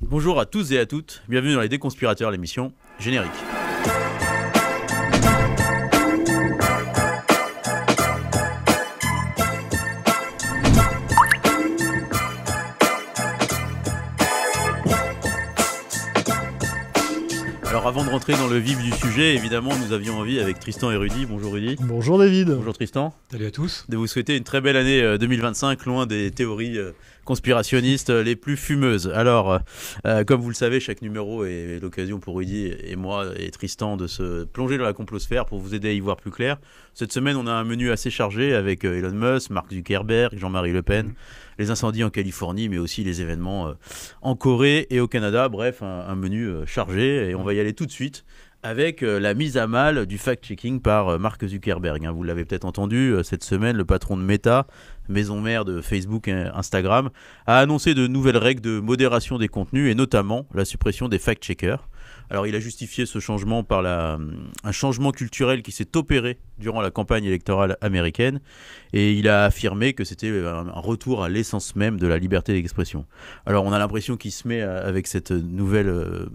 Bonjour à tous et à toutes, bienvenue dans Les Déconspirateurs, l'émission Générique. Alors avant de rentrer dans le vif du sujet, évidemment nous avions envie avec Tristan et Rudy. Bonjour Rudy. Bonjour David. Bonjour Tristan. Salut à tous. De vous souhaiter une très belle année 2025, loin des théories conspirationnistes les plus fumeuses. Alors, comme vous le savez, chaque numéro est l'occasion pour Rudy et moi et Tristan de se plonger dans la complosphère pour vous aider à y voir plus clair. Cette semaine, on a un menu assez chargé avec Elon Musk, Mark Zuckerberg, Jean-Marie Le Pen, les incendies en Californie, mais aussi les événements en Corée et au Canada. Bref, un menu chargé et on va y aller tout de suite avec la mise à mal du fact-checking par Mark Zuckerberg. Vous l'avez peut-être entendu, cette semaine, le patron de Meta, maison mère de Facebook et Instagram, a annoncé de nouvelles règles de modération des contenus et notamment la suppression des fact-checkers. Alors il a justifié ce changement par un changement culturel qui s'est opéré durant la campagne électorale américaine et il a affirmé que c'était un retour à l'essence même de la liberté d'expression. Alors on a l'impression qu'il se met avec cette nouvelle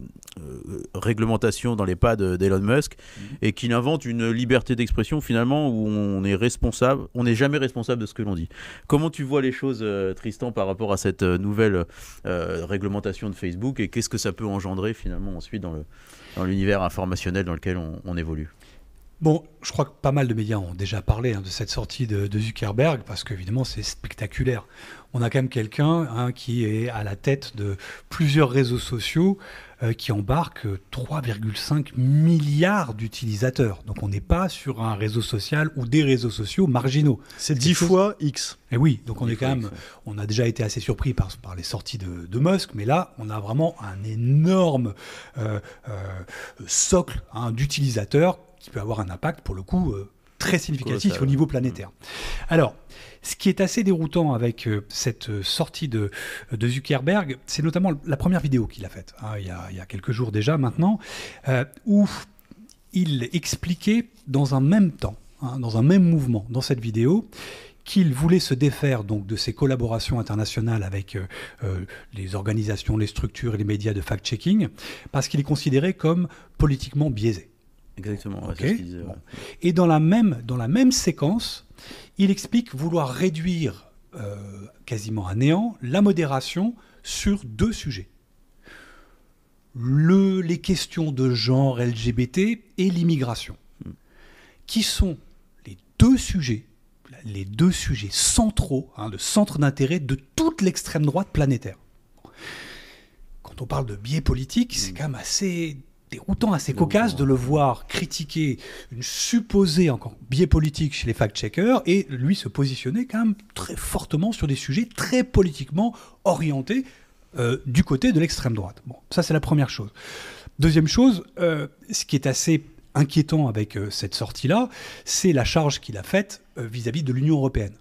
réglementation dans les pas d'Elon Musk et qu'il invente une liberté d'expression finalement où on est responsable, on n'est jamais responsable de ce que l'on dit. Comment tu vois les choses, Tristan, par rapport à cette nouvelle réglementation de Facebook et qu'est-ce que ça peut engendrer finalement ensuite dans l'univers informationnel dans lequel on évolue? Bon, je crois que pas mal de médias ont déjà parlé de cette sortie de Zuckerberg, parce qu'évidemment, c'est spectaculaire. On a quand même quelqu'un qui est à la tête de plusieurs réseaux sociaux qui embarquent 3,5 milliards d'utilisateurs. Donc on n'est pas sur un réseau social ou des réseaux sociaux marginaux. C'est 10 fois X. Et oui, donc on a déjà été assez surpris par les sorties de Musk, mais là, on a vraiment un énorme socle d'utilisateurs qui peut avoir un impact, pour le coup, très significatif au niveau planétaire. Alors, ce qui est assez déroutant avec cette sortie de Zuckerberg, c'est notamment la première vidéo qu'il a faite, il y a quelques jours déjà maintenant, où il expliquait dans un même temps, dans un même mouvement, dans cette vidéo, qu'il voulait se défaire donc de ses collaborations internationales avec les organisations, les structures et les médias de fact-checking, parce qu'il est considéré comme politiquement biaisé. Exactement, okay. C'est ce qu'il disait. Bon. Et dans la même séquence, il explique vouloir réduire quasiment à néant la modération sur deux sujets. Les questions de genre LGBT et l'immigration, qui sont les deux sujets centraux, de centre d'intérêt de toute l'extrême droite planétaire. Quand on parle de biais politique, c'est quand même assez déroutant, assez cocasse de le voir critiquer une supposée encore biais politique chez les fact-checkers et lui se positionner quand même très fortement sur des sujets très politiquement orientés du côté de l'extrême droite. Bon, ça c'est la première chose. Deuxième chose, ce qui est assez inquiétant avec cette sortie-là, c'est la charge qu'il a faite vis-à-vis de l'Union européenne.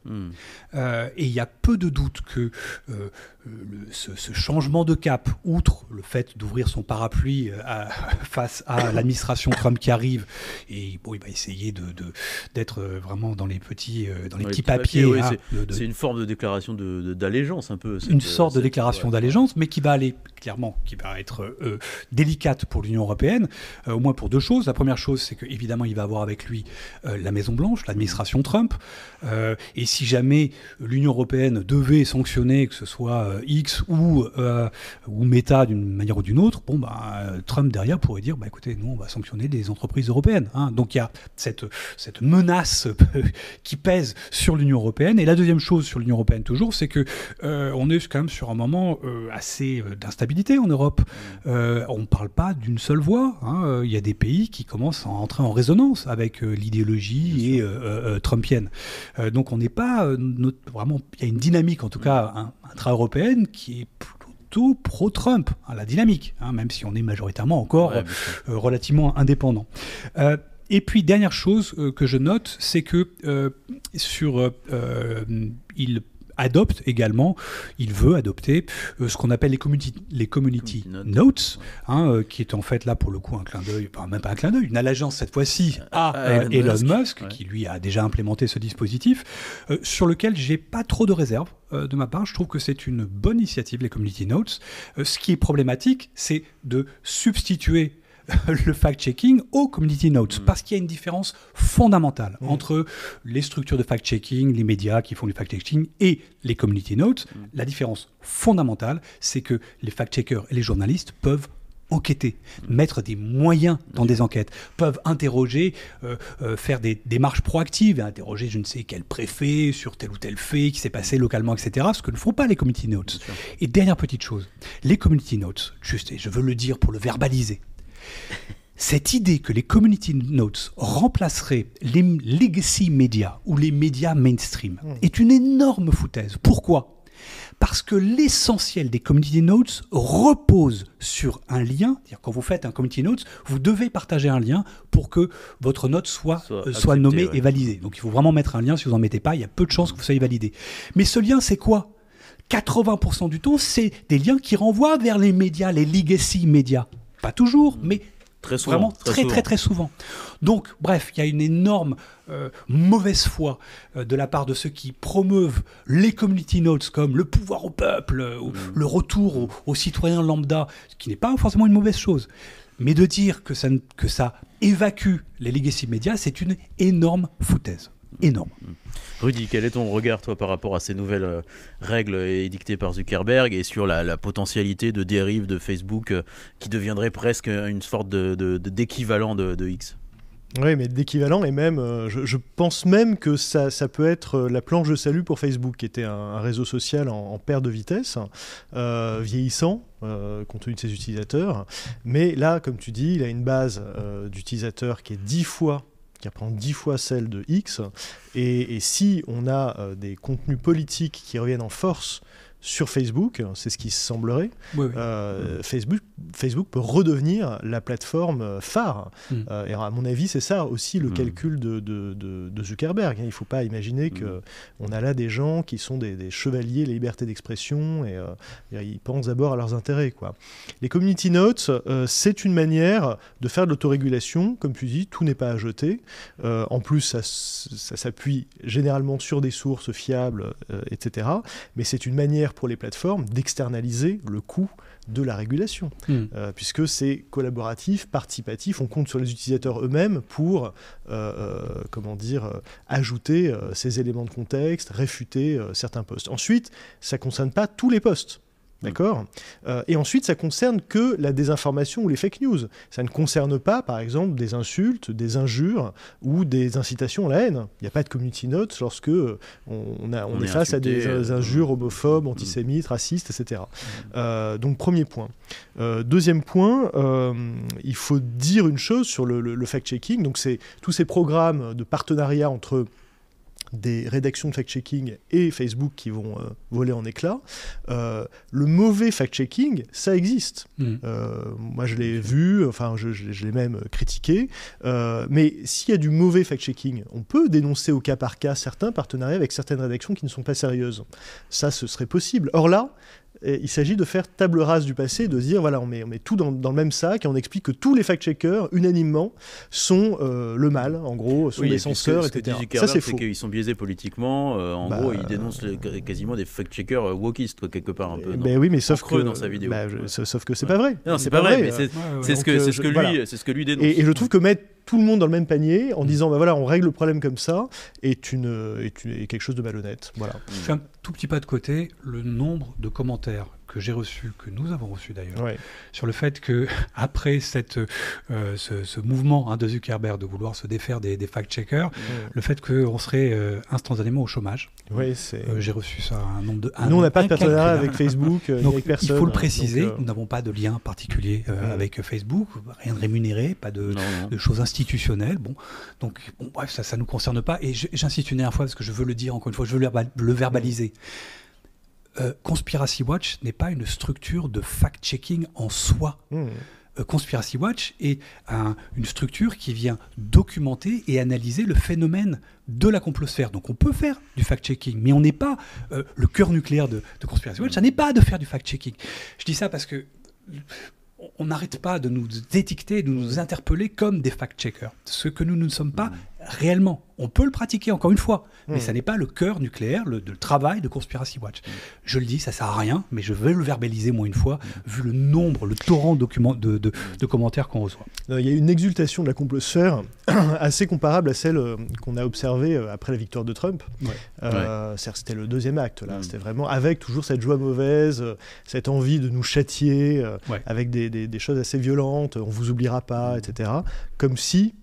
Et il y a peu de doute que ce changement de cap, outre le fait d'ouvrir son parapluie face à l'administration Trump qui arrive, et bon, il va essayer d'être vraiment dans les petits papiers. Oui, c'est une forme de déclaration d'allégeance un peu. Une sorte de déclaration d'allégeance, mais qui va aller clairement, qui va être délicate pour l'Union européenne, au moins pour deux choses. La première chose, c'est qu'évidemment, il va avoir avec lui la Maison-Blanche, l'administration Trump. Et si jamais l'Union européenne devait sanctionner, que ce soit X ou Meta d'une manière ou d'une autre, Trump derrière pourrait dire écoutez, nous on va sanctionner des entreprises européennes. Donc il y a cette menace qui pèse sur l'Union européenne. Et la deuxième chose sur l'Union européenne toujours, c'est que on est quand même sur un moment assez d'instabilité en Europe. On ne parle pas d'une seule voix. Il y a des pays qui commencent à entrer en résonance avec l'idéologie trumpienne. Donc on n'est pas vraiment. Il y a une dynamique en tout cas intra-européenne qui est plutôt pro-Trump, la dynamique, même si on est majoritairement encore relativement indépendant. Et puis dernière chose que je note, c'est que il adopte également, il veut adopter ce qu'on appelle les community notes, qui est en fait là pour le coup un clin d'œil, même pas un clin d'œil, une allégeance cette fois-ci à Elon Musk, qui lui a déjà implémenté ce dispositif, sur lequel j'ai pas trop de réserve de ma part. Je trouve que c'est une bonne initiative, les community notes. Ce qui est problématique, c'est de substituer le fact-checking aux community notes, parce qu'il y a une différence fondamentale entre les structures de fact-checking, les médias qui font du fact-checking et les community notes. La différence fondamentale, c'est que les fact-checkers et les journalistes peuvent enquêter, mettre des moyens dans des enquêtes, peuvent interroger, faire des démarches proactives et interroger je ne sais quel préfet sur tel ou tel fait qui s'est passé localement, etc. Ce que ne font pas les community notes. Et dernière petite chose, les community notes, juste, et je veux le dire pour le verbaliser, cette idée que les community notes remplaceraient les legacy médias ou les médias mainstream est une énorme foutaise. Pourquoi ? Parce que l'essentiel des community notes repose sur un lien. C'est-à-dire, quand vous faites un community notes, vous devez partager un lien pour que votre note soit nommée et validée. Donc il faut vraiment mettre un lien. Si vous n'en mettez pas, il y a peu de chances que vous soyez validé. Mais ce lien, c'est quoi ? 80% du temps, c'est des liens qui renvoient vers les médias, les legacy médias. Pas toujours, mais très souvent, vraiment très souvent. Donc, bref, il y a une énorme mauvaise foi de la part de ceux qui promeuvent les community notes comme le pouvoir au peuple, ou le retour aux citoyens lambda, ce qui n'est pas forcément une mauvaise chose. Mais de dire que ça évacue les legacy médias, c'est une énorme foutaise. Énorme. Rudy, quel est ton regard, toi, par rapport à ces nouvelles règles édictées par Zuckerberg et sur la potentialité de dérive de Facebook qui deviendrait presque une sorte d'équivalent de X ? Oui, mais d'équivalent, et même, je pense même que ça peut être la planche de salut pour Facebook, qui était un réseau social en perte de vitesse, vieillissant, compte tenu de ses utilisateurs. Mais là, comme tu dis, il a une base d'utilisateurs qui reprend 10 fois celle de X. Et si on a des contenus politiques qui reviennent en force sur Facebook, c'est ce qui semblerait, Facebook peut redevenir la plateforme phare. Et à mon avis, c'est ça aussi le calcul de Zuckerberg. Il ne faut pas imaginer qu'on a là des gens qui sont des chevaliers de la liberté d'expression et ils pensent d'abord à leurs intérêts, quoi. Les community notes, c'est une manière de faire de l'autorégulation. Comme tu dis, tout n'est pas à jeter. En plus, ça s'appuie généralement sur des sources fiables, etc. Mais c'est une manière pour les plateformes d'externaliser le coût de la régulation, puisque c'est collaboratif, participatif, on compte sur les utilisateurs eux-mêmes pour ajouter ces éléments de contexte, réfuter certains posts. Ensuite, ça ne concerne pas tous les posts. D'accord ? Et ensuite, ça concerne que la désinformation ou les fake news. Ça ne concerne pas, par exemple, des insultes, des injures ou des incitations à la haine. Il n'y a pas de community notes lorsque on est face à des injures homophobes, antisémites, racistes, etc. Donc, premier point. Deuxième point, il faut dire une chose sur le fact-checking. Donc, c'est tous ces programmes de partenariat entre des rédactions de fact-checking et Facebook qui vont voler en éclats. Le mauvais fact-checking, ça existe. Moi, je l'ai vu, enfin, je l'ai même critiqué. Mais s'il y a du mauvais fact-checking, on peut dénoncer au cas par cas certains partenariats avec certaines rédactions qui ne sont pas sérieuses. Ça, ce serait possible. Or là, il s'agit de faire table rase du passé, de se dire, voilà, on met tout dans le même sac et on explique que tous les fact-checkers, unanimement, sont le mal, en gros, sont des censeurs, etc. Ça, c'est faux. Qu'ils sont biaisés politiquement. En gros, ils dénoncent quasiment des fact-checkers wokistes, quelque part, un peu. Oui, mais sauf que dans sa vidéo. Sauf que c'est pas vrai. Non, c'est pas vrai, mais c'est ce que lui dénonce. Et je trouve que mettre tout le monde dans le même panier en disant, voilà, on règle le problème comme ça, est quelque chose de malhonnête. Voilà. Je fais un tout petit pas de côté, le nombre de commentaires que j'ai reçus, que nous avons reçus d'ailleurs, sur le fait que après ce mouvement de Zuckerberg de vouloir se défaire des fact-checkers, le fait qu'on serait instantanément au chômage. J'ai reçu ça un nombre de... Nous, on n'a pas de partenariat avec Facebook, donc, avec personne. Il faut le préciser, nous n'avons pas de lien particulier avec Facebook, rien de rémunéré, pas de choses institutionnelles. Donc, bref, ça ne nous concerne pas. Et j'insiste une dernière fois, parce que je veux le dire encore une fois, je veux le verbaliser. Conspiracy Watch n'est pas une structure de fact-checking en soi. Conspiracy Watch est une structure qui vient documenter et analyser le phénomène de la complosphère. Donc on peut faire du fact-checking, mais on n'est pas le cœur nucléaire de Conspiracy Watch, ça n'est pas de faire du fact-checking. Je dis ça parce que on n'arrête pas de nous étiqueter, de nous interpeller comme des fact-checkers. Ce que nous ne sommes pas réellement. On peut le pratiquer, encore une fois, mais ça n'est pas le cœur nucléaire le travail de Conspiracy Watch. Je le dis, ça ne sert à rien, mais je vais le verbaliser moi une fois, vu le nombre, le torrent de commentaires qu'on reçoit. Il y a une exultation de la complosphère assez comparable à celle qu'on a observée après la victoire de Trump. C'était le deuxième acte, là. C'était vraiment avec toujours cette joie mauvaise, cette envie de nous châtier, avec des choses assez violentes, on ne vous oubliera pas, etc. Comme si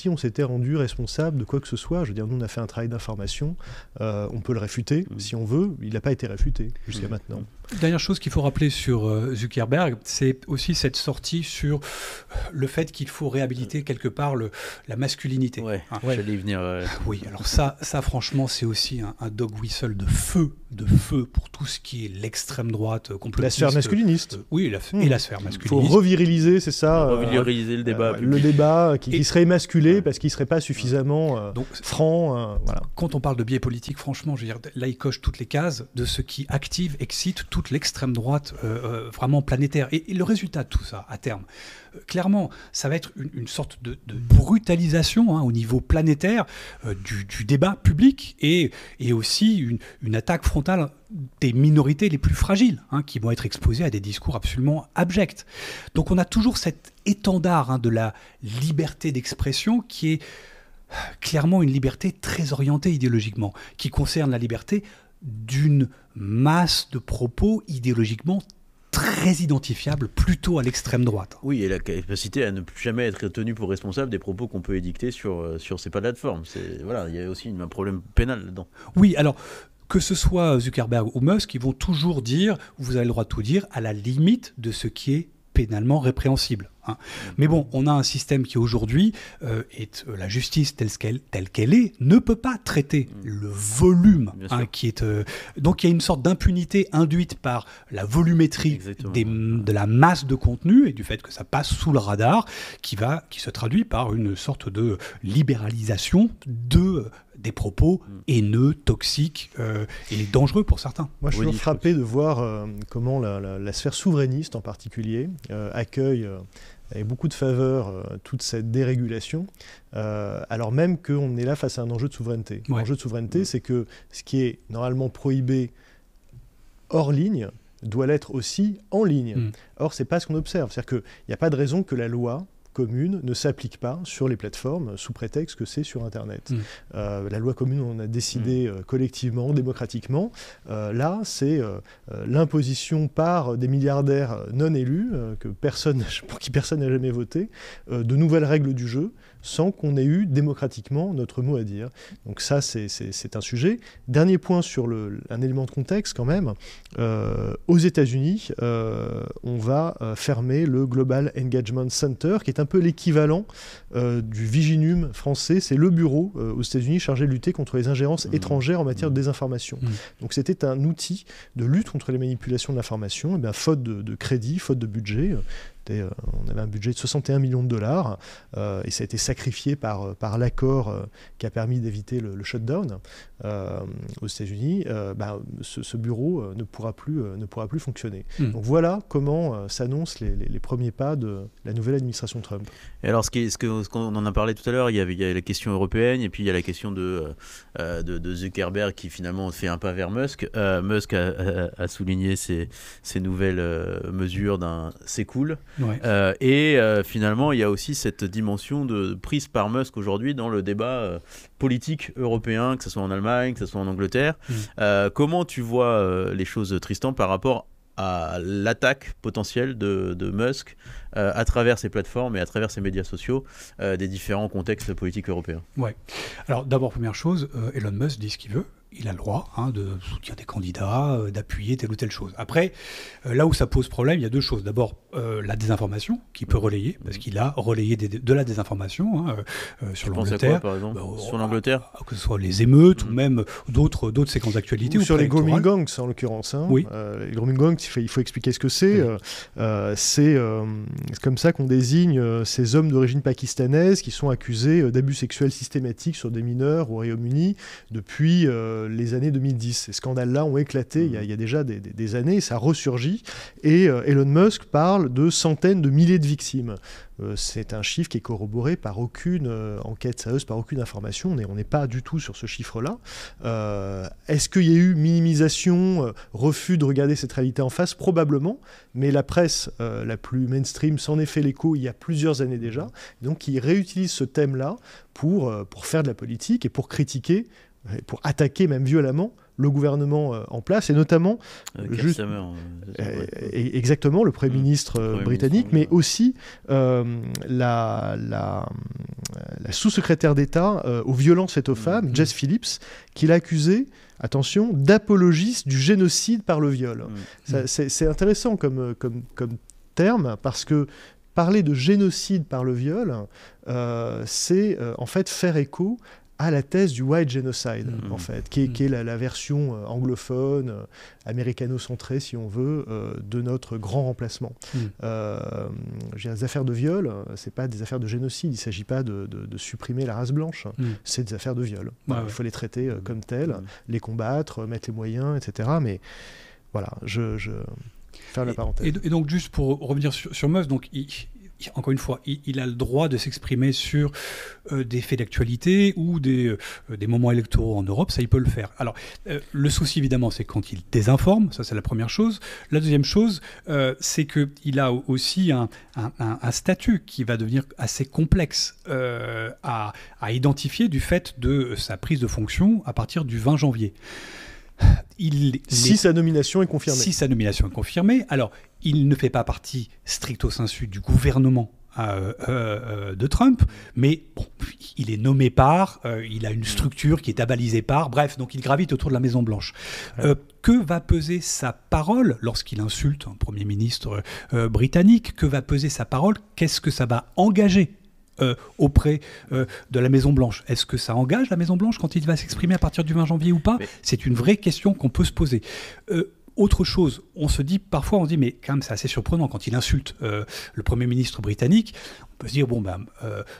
on s'était rendu responsable de quoi que ce soit. Je veux dire, nous, on a fait un travail d'information, on peut le réfuter si on veut, il n'a pas été réfuté jusqu'à maintenant. Dernière chose qu'il faut rappeler sur Zuckerberg, c'est aussi cette sortie sur le fait qu'il faut réhabiliter quelque part la masculinité. J'allais y venir. Oui, alors ça franchement, c'est aussi un dog whistle de feu pour tout ce qui est l'extrême droite complotiste. La sphère masculiniste. Oui, et la sphère masculiniste. Il faut reviriliser, c'est ça. Reviriliser le débat. Le débat qui serait émasculé parce qu'il ne serait pas suffisamment franc. Voilà. Quand on parle de biais politique, franchement, je veux dire, là, il coche toutes les cases de ce qui active, excite toute l'extrême droite vraiment planétaire. Et le résultat de tout ça, à terme, clairement, ça va être une sorte de brutalisation au niveau planétaire du débat public et aussi une attaque frontale des minorités les plus fragiles qui vont être exposées à des discours absolument abjects. Donc on a toujours cet étendard de la liberté d'expression qui est clairement une liberté très orientée idéologiquement, qui concerne la liberté d'une masse de propos idéologiquement très identifiables, plutôt à l'extrême droite. Oui, et la capacité à ne plus jamais être tenu pour responsable des propos qu'on peut édicter sur ces plateformes. Voilà, il y a aussi un problème pénal là-dedans. Oui, alors que ce soit Zuckerberg ou Musk, ils vont toujours dire, vous avez le droit de tout dire, à la limite de ce qui est pénalement répréhensible. Mais bon, on a un système qui aujourd'hui, la justice telle qu'elle est, ne peut pas traiter le volume qui est... donc il y a une sorte d'impunité induite par la volumétrie de la masse de contenu et du fait que ça passe sous le radar, qui se traduit par une sorte de libéralisation des propos haineux, toxiques et dangereux pour certains. Moi, je suis toujours frappé de voir comment la sphère souverainiste en particulier accueille avec beaucoup de faveur toute cette dérégulation, alors même qu'on est là face à un enjeu de souveraineté. L'enjeu de souveraineté, c'est que ce qui est normalement prohibé hors ligne doit l'être aussi en ligne. Or, ce n'est pas ce qu'on observe. C'est-à-dire qu'il n'y a pas de raison que la loi commune ne s'applique pas sur les plateformes sous prétexte que c'est sur Internet. La loi commune, on a décidé collectivement, démocratiquement. Là, c'est l'imposition par des milliardaires non élus, pour qui personne n'a jamais voté, de nouvelles règles du jeu, sans qu'on ait eu démocratiquement notre mot à dire. Donc ça, c'est un sujet. Dernier point sur un élément de contexte quand même. Aux États-Unis, on va fermer le Global Engagement Center, qui est un peu l'équivalent du Viginum français. C'est le bureau aux États-Unis chargé de lutter contre les ingérences étrangères en matière de désinformation. Donc c'était un outil de lutte contre les manipulations de l'information. Faute de crédit, faute de budget, on avait un budget de 61 millions de dollars et ça a été sacrifié par l'accord qui a permis d'éviter le shutdown aux États-Unis. Ce bureau ne pourra plus fonctionner. Donc voilà comment s'annoncent les premiers pas de la nouvelle administration Trump. Et alors, qu'on en a parlé tout à l'heure, il y a la question européenne et puis il y a la question de Zuckerberg qui finalement fait un pas vers Musk. Musk a souligné ces nouvelles mesures c'est cool. Finalement, il y a aussi cette dimension prise par Musk aujourd'hui dans le débat politique européen, que ce soit en Allemagne, que ce soit en Angleterre. Comment tu vois les choses, Tristan, par rapport à l'attaque potentielle de Musk à travers ses plateformes et à travers ses médias sociaux des différents contextes politiques européens? Alors d'abord, première chose, Elon Musk dit ce qu'il veut. il a le droit de soutenir des candidats, d'appuyer telle ou telle chose. Après, là où ça pose problème, il y a deux choses. D'abord, la désinformation qu'il peut relayer, parce qu'il a relayé de la désinformation sur l'Angleterre. Par exemple, sur l'Angleterre, que ce soit les émeutes ou même d'autres séquences d'actualité. Ou sur les grooming gangs, en l'occurrence. Oui. Les grooming gangs, il faut expliquer ce que c'est. C'est comme ça qu'on désigne ces hommes d'origine pakistanaise qui sont accusés d'abus sexuels systématiques sur des mineurs au Royaume-Uni depuis les années 2010. Ces scandales-là ont éclaté il y a déjà des années, ça ressurgit, et Elon Musk parle de centaines de milliers de victimes. C'est un chiffre qui est corroboré par aucune enquête sérieuse, par aucune information. On n'est pas du tout sur ce chiffre-là. Est-ce qu'il y a eu minimisation, refus de regarder cette réalité en face? Probablement, mais la presse la plus mainstream s'en est fait l'écho il y a plusieurs années déjà. Donc, il réutilise ce thème-là pour faire de la politique et pour critiquer, pour attaquer même violemment le gouvernement en place, et notamment exactement le Premier ministre britannique, mais aussi la sous-secrétaire d'État aux violences faites aux femmes, Jess Phillips, qui l'a accusé, attention, d'apologiste du génocide par le viol. C'est intéressant comme terme, parce que parler de génocide par le viol, c'est en fait faire écho à la thèse du white genocide, en fait, qui est la version anglophone, américano-centrée, si on veut, de notre grand remplacement. Les affaires de viol, c'est pas des affaires de génocide, il s'agit pas de supprimer la race blanche, c'est des affaires de viol. Il faut les traiter comme telles, les combattre, mettre les moyens, etc. Mais voilà, je ferme la parenthèse. Et donc, juste pour revenir sur Musk, donc encore une fois, il a le droit de s'exprimer sur des faits d'actualité ou des moments électoraux en Europe, ça il peut le faire. Alors, le souci évidemment, c'est quand il désinforme, ça c'est la première chose. La deuxième chose, c'est qu'il a aussi un statut qui va devenir assez complexe à identifier du fait de sa prise de fonction à partir du 20 janvier. Si sa nomination est confirmée. Si sa nomination est confirmée, alors il ne fait pas partie stricto sensu du gouvernement de Trump, mais bon, il est nommé par, il a une structure qui est avalisée par, bref, donc il gravite autour de la Maison-Blanche. Que va peser sa parole lorsqu'il insulte un Premier ministre britannique? Que va peser sa parole? Qu'est-ce que ça va engager auprès de la Maison-Blanche? Est-ce que ça engage la Maison-Blanche quand il va s'exprimer à partir du 20 janvier ou pas? C'est une vraie question qu'on peut se poser. Autre chose, on se dit parfois, mais quand même c'est assez surprenant quand il insulte le Premier ministre britannique, on peut se dire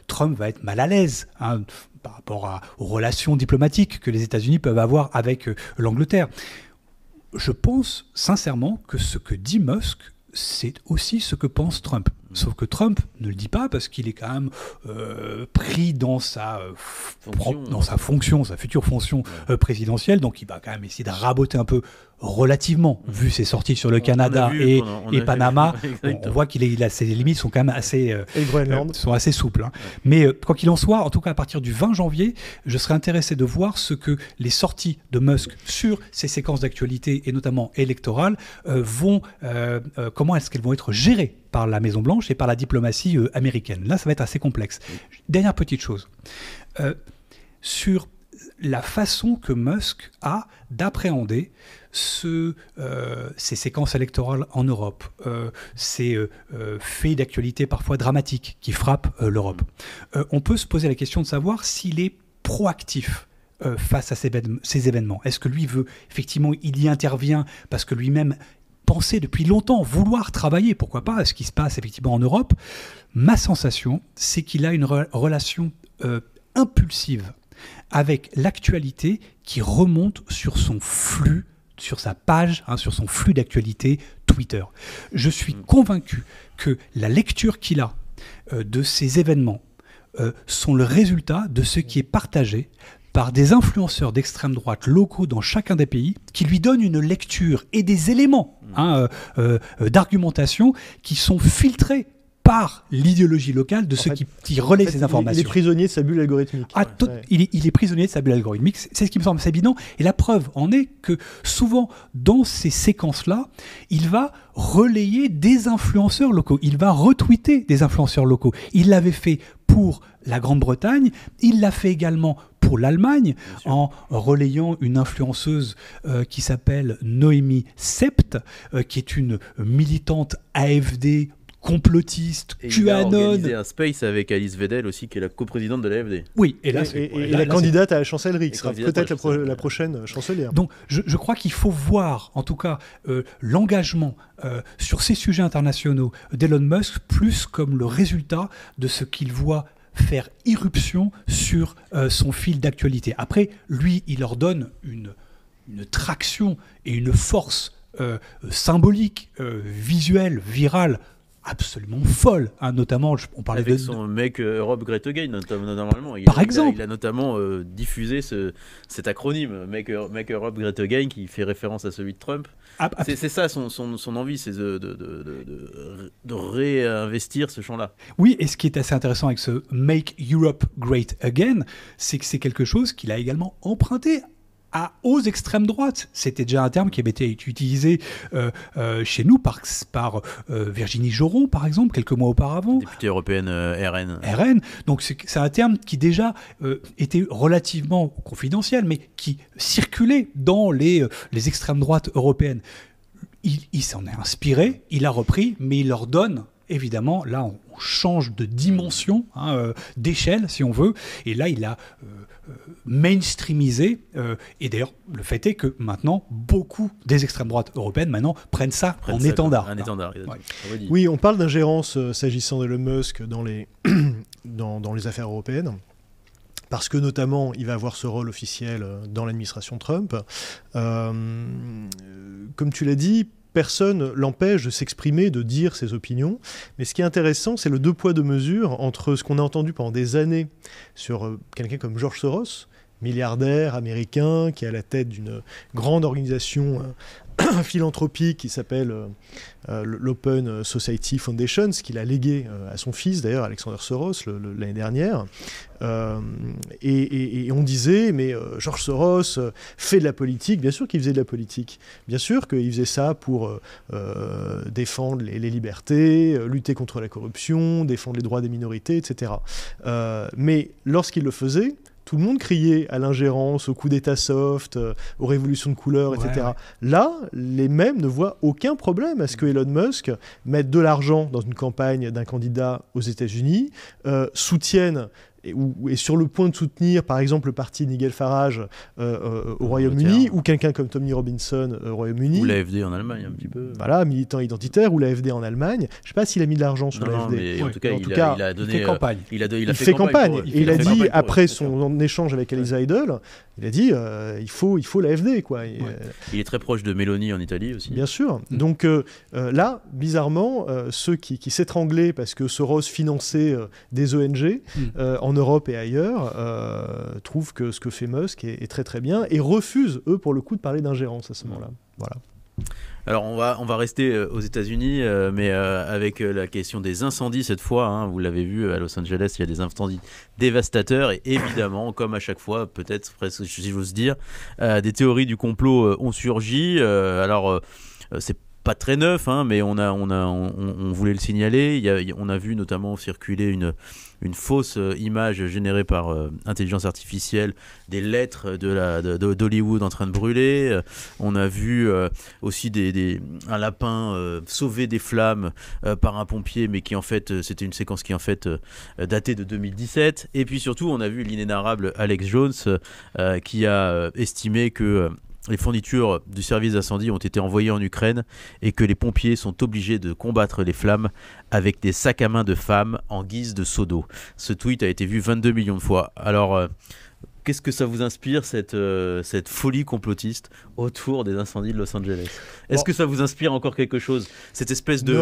Trump va être mal à l'aise par rapport aux relations diplomatiques que les États-Unis peuvent avoir avec l'Angleterre. Je pense sincèrement que ce que dit Musk, c'est aussi ce que pense Trump. Sauf que Trump ne le dit pas parce qu'il est quand même pris dans sa fonction, sa future fonction présidentielle. Donc il va quand même essayer de raboter un peu relativement, vu ses sorties sur le Canada et Panama. On voit ses limites sont quand même assez, sont assez souples. Mais quoi qu'il en soit, en tout cas à partir du 20 janvier, je serais intéressé de voir ce que les sorties de Musk sur ces séquences d'actualité, et notamment électorales, comment est-ce qu'elles vont être gérées par la Maison-Blanche et par la diplomatie américaine. Là, ça va être assez complexe. Dernière petite chose. Sur la façon que Musk a d'appréhender ces séquences électorales en Europe, ces faits d'actualité parfois dramatiques qui frappent l'Europe. On peut se poser la question de savoir s'il est proactif face à ces événements. Est-ce que lui effectivement, il y intervient parce que lui-même pensait depuis longtemps vouloir travailler, pourquoi pas, à ce qui se passe effectivement en Europe? Ma sensation, c'est qu'il a une relation impulsive avec l'actualité qui remonte sur son flux, sur sa page, sur son flux d'actualité Twitter. Je suis convaincu que la lecture qu'il a de ces événements sont le résultat de ce qui est partagé par des influenceurs d'extrême droite locaux dans chacun des pays qui lui donnent une lecture et des éléments d'argumentation qui sont filtrés par l'idéologie locale de ceux qui relaient ces informations. Il est prisonnier de sa bulle algorithmique. Il est prisonnier de sa bulle algorithmique, c'est ce qui me semble assez évident. Et la preuve en est que souvent, dans ces séquences-là, il va relayer des influenceurs locaux, il va retweeter des influenceurs locaux. Il l'avait fait pour la Grande-Bretagne, il l'a fait également pour l'Allemagne, en relayant une influenceuse qui s'appelle Noémie Sept, qui est une militante AfD complotiste, QAnon. Il a organisé un space avec Alice Weidel aussi, qui est la coprésidente de l'AfD. Oui, et la candidate à la chancellerie, qui sera peut-être la prochaine chancelière. Donc, je crois qu'il faut voir, en tout cas, l'engagement sur ces sujets internationaux d'Elon Musk plus comme le résultat de ce qu'il voit faire irruption sur son fil d'actualité. Après, lui, il leur donne une traction et une force symbolique, visuelle, virale, absolument folle, hein, notamment on parlait avec son Make Europe Great Again normalement. Par exemple, il a notamment diffusé cet acronyme Make Europe Great Again qui fait référence à celui de Trump. C'est ça son envie, c'est de réinvestir ce champ-là. Oui, et ce qui est assez intéressant avec ce Make Europe Great Again, c'est que c'est quelque chose qu'il a également emprunté aux extrêmes droites. C'était déjà un terme qui avait été utilisé chez nous par Virginie Joron, par exemple, quelques mois auparavant. Députée européenne RN. RN. Donc c'est un terme qui déjà était relativement confidentiel, mais qui circulait dans les extrêmes droites européennes. Il s'en est inspiré, il a repris, mais il leur donne, évidemment, là on change de dimension, d'échelle si on veut, et là il a mainstreamisé, et d'ailleurs le fait est que maintenant beaucoup des extrêmes droites européennes prennent ça en étendard. Un étendard. Ouais. Oui, on parle d'ingérence s'agissant d'Elon Musk dans les affaires européennes. Parce que notamment, il va avoir ce rôle officiel dans l'administration Trump. Comme tu l'as dit, personne l'empêche de s'exprimer, de dire ses opinions. Mais ce qui est intéressant, c'est le deux poids, deux mesures entre ce qu'on a entendu pendant des années sur quelqu'un comme George Soros, milliardaire américain, qui est à la tête d'une grande organisation philanthropique qui s'appelle l'Open Society Foundation, ce qu'il a légué à son fils, d'ailleurs, Alexander Soros, l'année dernière. Et on disait, mais George Soros fait de la politique. Bien sûr qu'il faisait de la politique. Bien sûr qu'il faisait ça pour défendre les libertés, lutter contre la corruption, défendre les droits des minorités, etc. Mais lorsqu'il le faisait, tout le monde criait à l'ingérence, au coup d'État soft, aux révolutions de couleurs, etc. Ouais. Là, les mêmes ne voient aucun problème à ce que Elon Musk mette de l'argent dans une campagne d'un candidat aux États-Unis, soutienne ou est sur le point de soutenir, par exemple, le parti Nigel Farage au Royaume-Uni, ou quelqu'un comme Tommy Robinson au Royaume-Uni. Ou l'AfD en Allemagne, un petit peu. Voilà, militant identitaire, ou l'AfD en Allemagne. Je ne sais pas s'il a mis de l'argent sur l'AfD. Mais en tout cas, il a donné... Il fait campagne. Il fait campagne. Et il a dit, après son échange avec Elisa Idol, il a dit, il faut l'AfD, quoi. Ouais. Il est très proche de Meloni en Italie aussi. Bien sûr. Donc là, bizarrement, ceux qui s'étranglaient parce que Soros finançait des ONG en Europe et ailleurs trouvent que ce que fait Musk est très très bien et refusent, eux, pour le coup, de parler d'ingérence à ce moment-là. Voilà. Alors on va rester aux États-Unis, mais avec la question des incendies cette fois. Hein, vous l'avez vu à Los Angeles, il y a des incendies dévastateurs et évidemment, comme à chaque fois, peut-être presque si j'ose dire, des théories du complot ont surgi. Alors c'est pas très neuf, hein, mais on voulait le signaler. On a vu notamment circuler une fausse image générée par intelligence artificielle des lettres d'Hollywood en train de brûler. On a vu aussi un lapin sauvé des flammes par un pompier, mais qui en fait, c'était une séquence qui en fait datait de 2017. Et puis surtout, on a vu l'inénarrable Alex Jones qui a estimé que les fournitures du service d'incendie ont été envoyées en Ukraine et que les pompiers sont obligés de combattre les flammes avec des sacs à main de femmes en guise de seau d'eau. Ce tweet a été vu 22 millions de fois. Alors, qu'est-ce que ça vous inspire, cette folie complotiste autour des incendies de Los Angeles ? Est-ce que ça vous inspire encore quelque chose ? Cette espèce de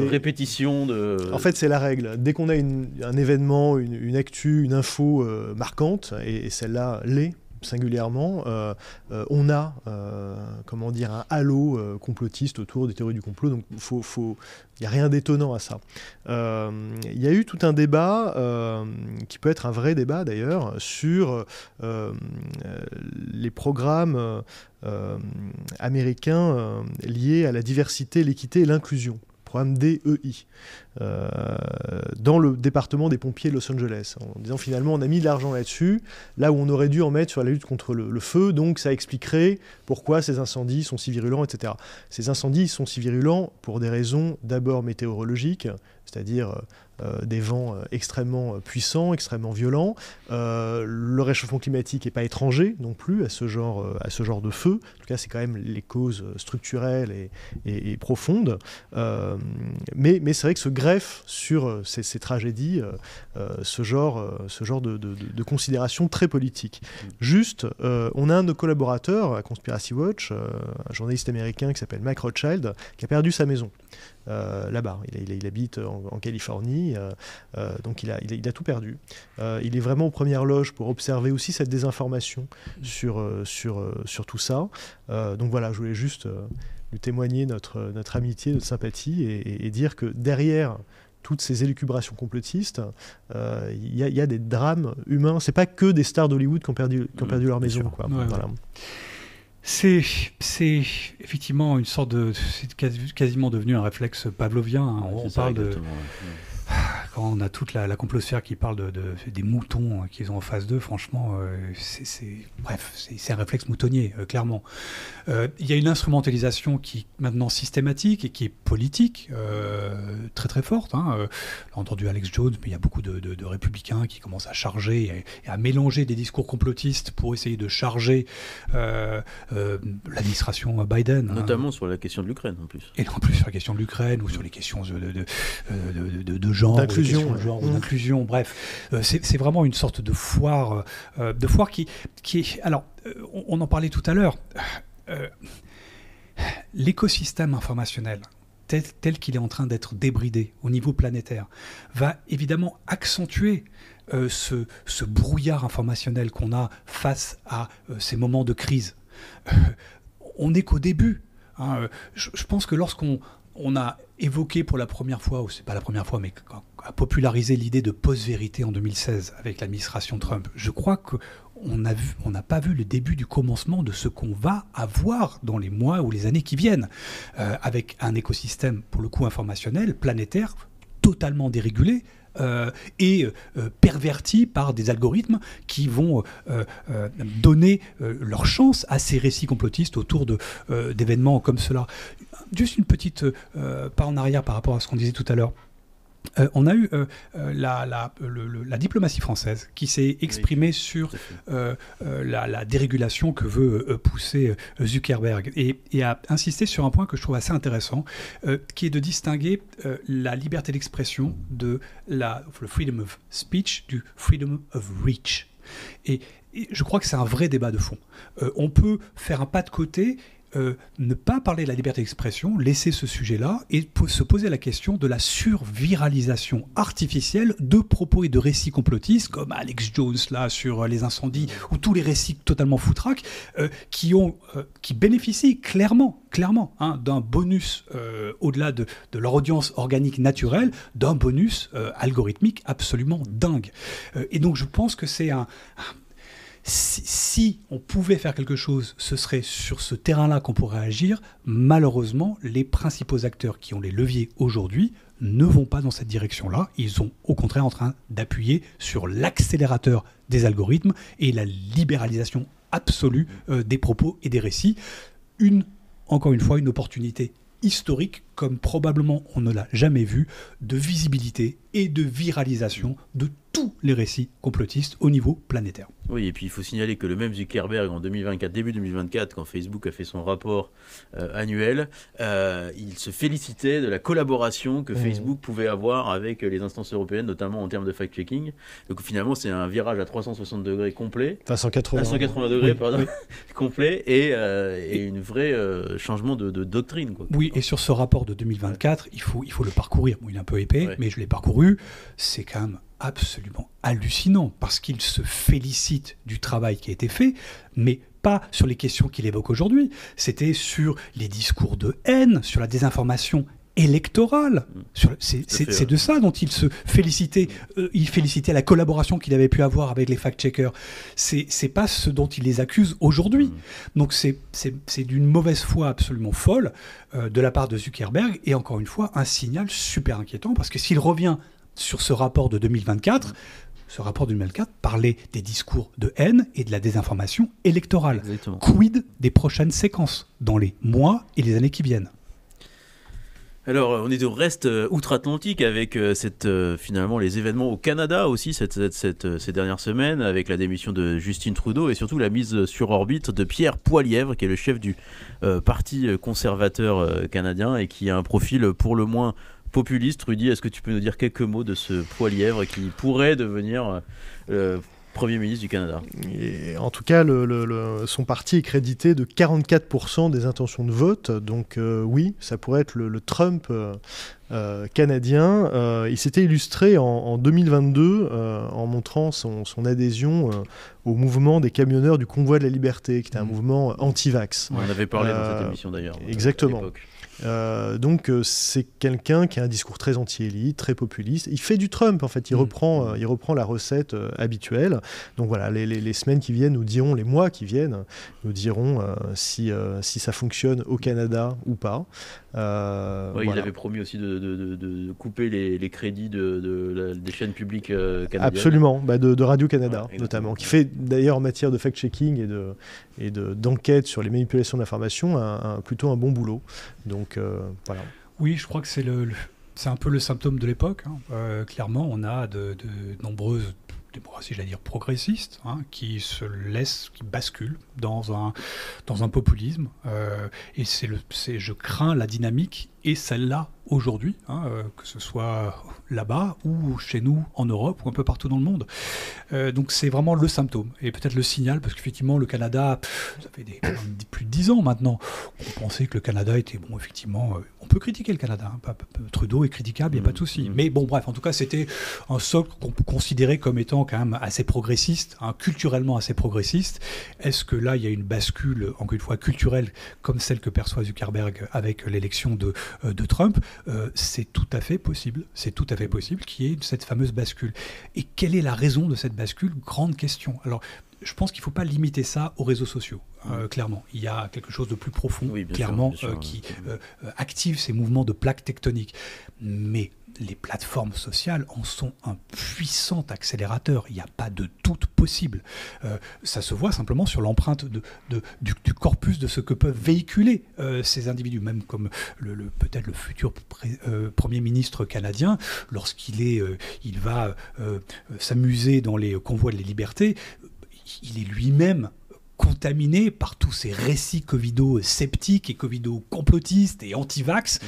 répétition En fait, c'est la règle. Dès qu'on a un événement, une actu, une info marquante, et celle-là l'est, singulièrement, on a un halo complotiste autour des théories du complot, donc il n'y a rien d'étonnant à ça. Il y a eu tout un débat, qui peut être un vrai débat d'ailleurs, sur les programmes américains liés à la diversité, l'équité et l'inclusion. Programme DEI, dans le département des pompiers de Los Angeles, en disant finalement on a mis de l'argent là-dessus, là où on aurait dû en mettre sur la lutte contre le feu, donc ça expliquerait pourquoi ces incendies sont si virulents, etc. Ces incendies sont si virulents pour des raisons d'abord météorologiques, c'est-à-dire des vents extrêmement puissants, extrêmement violents. Le réchauffement climatique n'est pas étranger non plus à ce genre de feu. En tout cas, c'est quand même les causes structurelles et profondes. Mais c'est vrai que se greffe sur ces tragédies ce genre de considération très politique. Juste, on a un de nos collaborateurs à Conspiracy Watch, un journaliste américain qui s'appelle Mike Rothschild, qui a perdu sa maison. Là-bas, il habite en Californie, donc il a tout perdu. Il est vraiment aux premières loges pour observer aussi cette désinformation sur tout ça. Donc voilà, je voulais juste lui témoigner notre amitié, notre sympathie et dire que derrière toutes ces élucubrations complotistes, il y a des drames humains. C'est pas que des stars d'Hollywood qui ont perdu leur maison, quoi. Ouais, voilà. C'est effectivement une sorte de... C'est quasiment devenu un réflexe pavlovien. Hein. On parle de... Quand on a toute la complosphère qui parle des moutons qu'ils ont en face d'eux, franchement, c'est un réflexe moutonnier, clairement. Il y a une instrumentalisation qui est maintenant systématique et qui est politique, très très forte. Hein. On a entendu Alex Jones, mais il y a beaucoup de républicains qui commencent à charger et à mélanger des discours complotistes pour essayer de charger l'administration Biden. Notamment sur la question de l'Ukraine, en plus. Et en plus sur la question de l'Ukraine ou sur les questions de genre, d'inclusion, bref. C'est vraiment une sorte de foire qui est... Alors, on en parlait tout à l'heure. L'écosystème informationnel, tel qu'il est en train d'être débridé au niveau planétaire, va évidemment accentuer ce brouillard informationnel qu'on a face à ces moments de crise. On n'est qu'au début. Hein. Je pense que lorsqu'on a évoqué pour la première fois, ou c'est pas la première fois, mais a popularisé l'idée de post-vérité en 2016 avec l'administration Trump, je crois qu'on n'a pas vu le début du commencement de ce qu'on va avoir dans les mois ou les années qui viennent, avec un écosystème, pour le coup informationnel, planétaire, totalement dérégulé, et perverti par des algorithmes qui vont donner leur chance à ces récits complotistes autour d'événements comme cela. Juste une petite pas en arrière par rapport à ce qu'on disait tout à l'heure. On a eu la diplomatie française qui s'est exprimée sur la dérégulation que veut pousser Zuckerberg et a insisté sur un point que je trouve assez intéressant, qui est de distinguer la liberté d'expression de le freedom of speech du freedom of reach. Et je crois que c'est un vrai débat de fond. On peut faire un pas de côté, ne pas parler de la liberté d'expression, laisser ce sujet-là et se poser la question de la surviralisation artificielle de propos et de récits complotistes comme Alex Jones là sur les incendies ou tous les récits totalement foutraques qui bénéficient clairement hein, d'un bonus au-delà de leur audience organique naturelle, d'un bonus algorithmique absolument dingue. Et donc je pense que c'est si on pouvait faire quelque chose, ce serait sur ce terrain-là qu'on pourrait agir. Malheureusement, les principaux acteurs qui ont les leviers aujourd'hui ne vont pas dans cette direction-là. Ils sont au contraire en train d'appuyer sur l'accélérateur des algorithmes et la libéralisation absolue des propos et des récits. Encore une fois, une opportunité historique, comme probablement on ne l'a jamais vu, de visibilité et de viralisation de tous les récits complotistes au niveau planétaire. Oui, et puis il faut signaler que le même Zuckerberg, en 2024, début 2024, quand Facebook a fait son rapport annuel, il se félicitait de la collaboration que Facebook pouvait avoir avec les instances européennes, notamment en termes de fact-checking. Donc finalement, c'est un virage à 360 degrés complet. Enfin, 180 degrés, oui, pardon, oui. Complet, et une vraie changement de doctrine. Quoi. Oui, et sur ce rapport de 2024, il faut le parcourir. Bon, il est un peu épais, mais je l'ai parcouru. C'est quand même absolument hallucinant parce qu'il se félicite félicite du travail qui a été fait, mais pas sur les questions qu'il évoque aujourd'hui. C'était sur les discours de haine, sur la désinformation électorale. C'est de ça dont il se félicitait. Il félicitait la collaboration qu'il avait pu avoir avec les fact-checkers. C'est pas ce dont il les accuse aujourd'hui. Donc c'est d'une mauvaise foi absolument folle de la part de Zuckerberg, et encore une fois un signal super inquiétant, parce que s'il revient sur ce rapport de 2024, ce rapport de 2024 parlait des discours de haine et de la désinformation électorale. Exactement. Quid des prochaines séquences dans les mois et les années qui viennent? Alors, on est au reste outre-Atlantique avec finalement les événements au Canada aussi ces dernières semaines, avec la démission de Justin Trudeau et surtout la mise sur orbite de Pierre Poilievre, qui est le chef du Parti conservateur canadien et qui a un profil pour le moins populiste. Rudy, est-ce que tu peux nous dire quelques mots de ce Poilievre qui pourrait devenir Premier ministre du Canada? Et en tout cas, son parti est crédité de 44% des intentions de vote. Donc oui, ça pourrait être le Trump canadien. Il s'était illustré en 2022 en montrant son adhésion au mouvement des camionneurs du Convoi de la Liberté, qui était un mouvement anti-vax. On en avait parlé dans cette émission d'ailleurs. Exactement. Donc c'est quelqu'un qui a un discours très anti-élite, très populiste. Il fait du Trump en fait, il reprend la recette habituelle. Donc voilà, les semaines qui viennent nous diront, les mois qui viennent nous diront si ça fonctionne au Canada ou pas. Voilà. Il avait promis aussi de couper les crédits des chaînes publiques canadiennes. Absolument, de Radio-Canada notamment, qui fait d'ailleurs en matière de fact-checking et d'enquête sur les manipulations d'informations plutôt un bon boulot. Donc voilà. Oui, je crois que c'est un peu le symptôme de l'époque. Clairement, on a de nombreuses démocraties, j'allais dire progressistes, qui basculent dans un populisme. Et je crains la dynamique et celle-là aujourd'hui, que ce soit là-bas ou chez nous en Europe ou un peu partout dans le monde. Donc c'est vraiment le symptôme et peut-être le signal, parce qu'effectivement le Canada, ça fait plus de 10 ans maintenant qu'on pensait que le Canada était bon. Effectivement, on peut critiquer le Canada, Trudeau est critiquable, il n'y a pas de souci. Mais bon, bref, en tout cas c'était un socle qu'on peut considérer comme étant quand même assez progressiste, culturellement assez progressiste. Est-ce que là il y a une bascule, encore une fois culturelle, comme celle que perçoit Zuckerberg avec l'élection de Trump? C'est tout à fait possible. C'est tout à fait possible qu'il y ait cette fameuse bascule. Et quelle est la raison de cette bascule? Grande question. Alors, je pense qu'il ne faut pas limiter ça aux réseaux sociaux, clairement. Il y a quelque chose de plus profond, clairement, bien sûr, qui active ces mouvements de plaques tectoniques. Mais les plateformes sociales en sont un puissant accélérateur. Il n'y a pas de doute possible. Ça se voit simplement sur l'empreinte du corpus de ce que peuvent véhiculer ces individus, même comme peut-être le futur Premier ministre canadien, lorsqu'il va s'amuser dans les convois de la liberté, il est lui-même contaminé par tous ces récits covido-sceptiques et covido-complotistes et anti-vax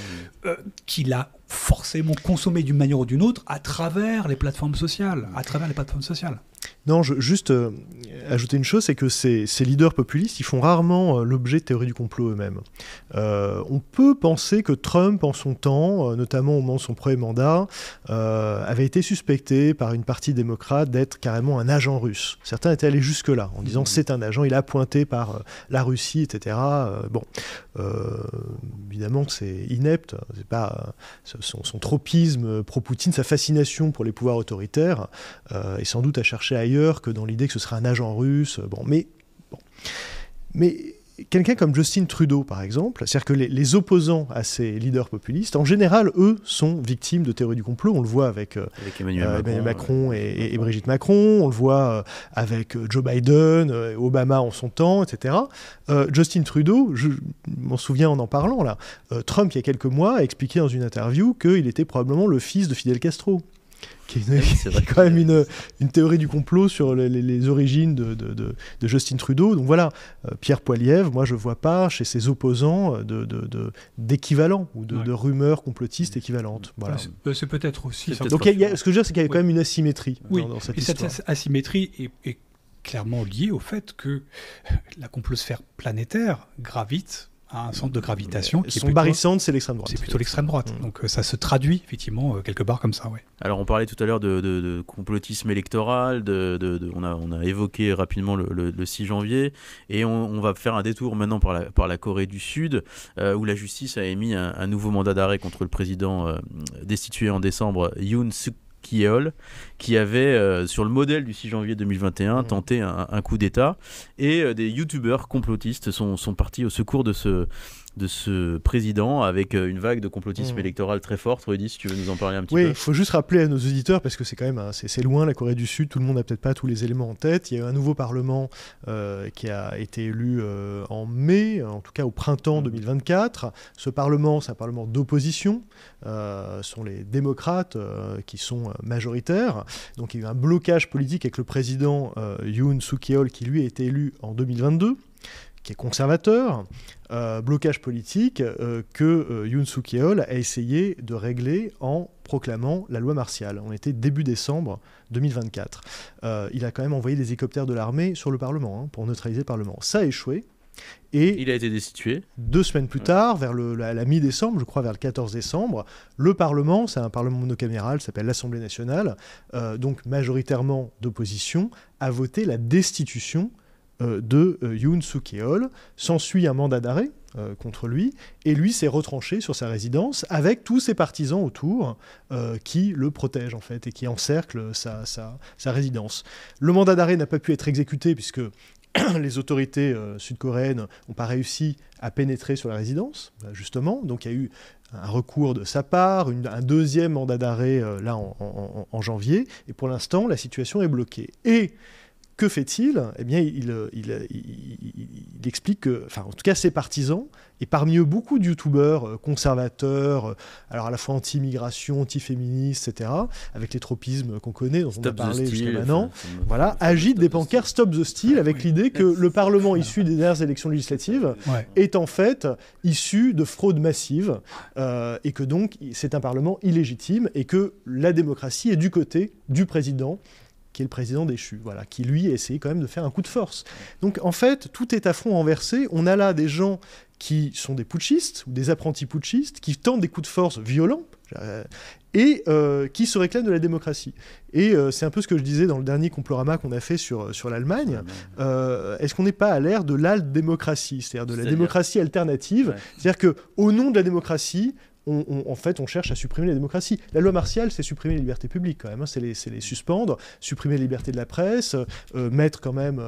qu'il a forcément consommé d'une manière ou d'une autre à travers les plateformes sociales. Non, juste ajouter une chose, c'est que ces leaders populistes, ils font rarement l'objet de théories du complot eux-mêmes. On peut penser que Trump, en son temps, notamment au moment de son premier mandat, avait été suspecté par une partie démocrate d'être carrément un agent russe. Certains étaient allés jusque-là, en disant c'est un agent, il est appointé par la Russie, etc. Évidemment que c'est inepte, c'est pas son tropisme pro-Poutine, sa fascination pour les pouvoirs autoritaires, est sans doute à chercher ailleurs que dans l'idée que ce serait un agent russe. Mais quelqu'un comme Justin Trudeau, par exemple, c'est-à-dire que les opposants à ces leaders populistes, en général, eux, sont victimes de théories du complot. On le voit avec Emmanuel Macron et Brigitte Macron, on le voit avec Joe Biden, Obama en son temps, etc. Justin Trudeau, je m'en souviens en parlant, là, Trump, il y a quelques mois, a expliqué dans une interview qu'il était probablement le fils de Fidel Castro. C'est quand même une théorie du complot sur les origines de Justin Trudeau. Donc voilà, Pierre Poilievre, moi je ne vois pas chez ses opposants d'équivalent ou de rumeurs complotistes équivalentes. Voilà. C'est peut-être aussi... Donc ce que je veux dire, c'est qu'il y a quand même une asymétrie dans cette histoire. Cette asymétrie est clairement liée au fait que la complosphère planétaire gravite à un centre de gravitation qui est son plutôt, barycentre, c'est l'extrême droite. c'est plutôt l'extrême droite. Donc ça se traduit effectivement quelque part comme ça. Ouais. Alors on parlait tout à l'heure de complotisme électoral, on a évoqué rapidement le 6 janvier, et on va faire un détour maintenant par la Corée du Sud, où la justice a émis un nouveau mandat d'arrêt contre le président destitué en décembre, Yoon Suk-yeol, qui avait, sur le modèle du 6 janvier 2021, tenté un coup d'État, et des youtubeurs complotistes sont partis au secours de ce président, avec une vague de complotisme électoral très forte. Rudy, si tu veux nous en parler un petit peu. Oui, il faut juste rappeler à nos auditeurs, parce que c'est quand même c'est loin, la Corée du Sud, tout le monde n'a peut-être pas tous les éléments en tête. Il y a eu un nouveau parlement qui a été élu en mai, en tout cas au printemps 2024. Ce parlement, c'est un parlement d'opposition. Ce sont les démocrates qui sont majoritaires. Donc il y a eu un blocage politique avec le président Yoon Suk-yeol, qui lui a été élu en 2022, qui est conservateur, blocage politique que Yoon Suk-yeol a essayé de régler en proclamant la loi martiale. On était début décembre 2024. Il a quand même envoyé des hélicoptères de l'armée sur le Parlement pour neutraliser le Parlement. Ça a échoué. Et il a été destitué. 2 semaines plus tard, vers la mi-décembre, je crois vers le 14 décembre, le Parlement, c'est un Parlement monocaméral, s'appelle l'Assemblée nationale, donc majoritairement d'opposition, a voté la destitution de Yoon Suk-yeol. S'ensuit un mandat d'arrêt contre lui, et lui s'est retranché sur sa résidence avec tous ses partisans autour qui le protègent en fait et qui encerclent sa résidence. Le mandat d'arrêt n'a pas pu être exécuté puisque les autorités sud-coréennes n'ont pas réussi à pénétrer sur la résidence, justement. Donc il y a eu un recours de sa part, un deuxième mandat d'arrêt là en janvier, et pour l'instant la situation est bloquée. Et que fait-il ? Eh bien, il explique que, enfin, en tout cas, ses partisans, et parmi eux beaucoup de youtubeurs conservateurs, alors à la fois anti-immigration, anti-féministes, etc., avec les tropismes qu'on connaît, dont on a parlé jusqu'à maintenant, voilà, agitent des pancartes Stop the Steal, avec l'idée que le Parlement issu des dernières élections législatives est en fait issu de fraude massive, et que donc c'est un Parlement illégitime, et que la démocratie est du côté du président, qui est le président déchu, voilà, qui lui a essayé quand même de faire un coup de force. Donc en fait, tout est à front renversé. On a là des gens qui sont des putschistes, ou des apprentis putschistes, qui tentent des coups de force violents, et qui se réclament de la démocratie. Et c'est un peu ce que je disais dans le dernier Complorama qu'on a fait sur l'Allemagne. Est-ce qu'on n'est pas à l'ère de l'alt-démocratie, c'est-à-dire de la démocratie alternative, c'est-à-dire qu'au nom de la démocratie, en fait, on cherche à supprimer la démocratie. La loi martiale, c'est supprimer les libertés publiques, quand même. C'est les suspendre, supprimer les libertés de la presse, mettre quand même...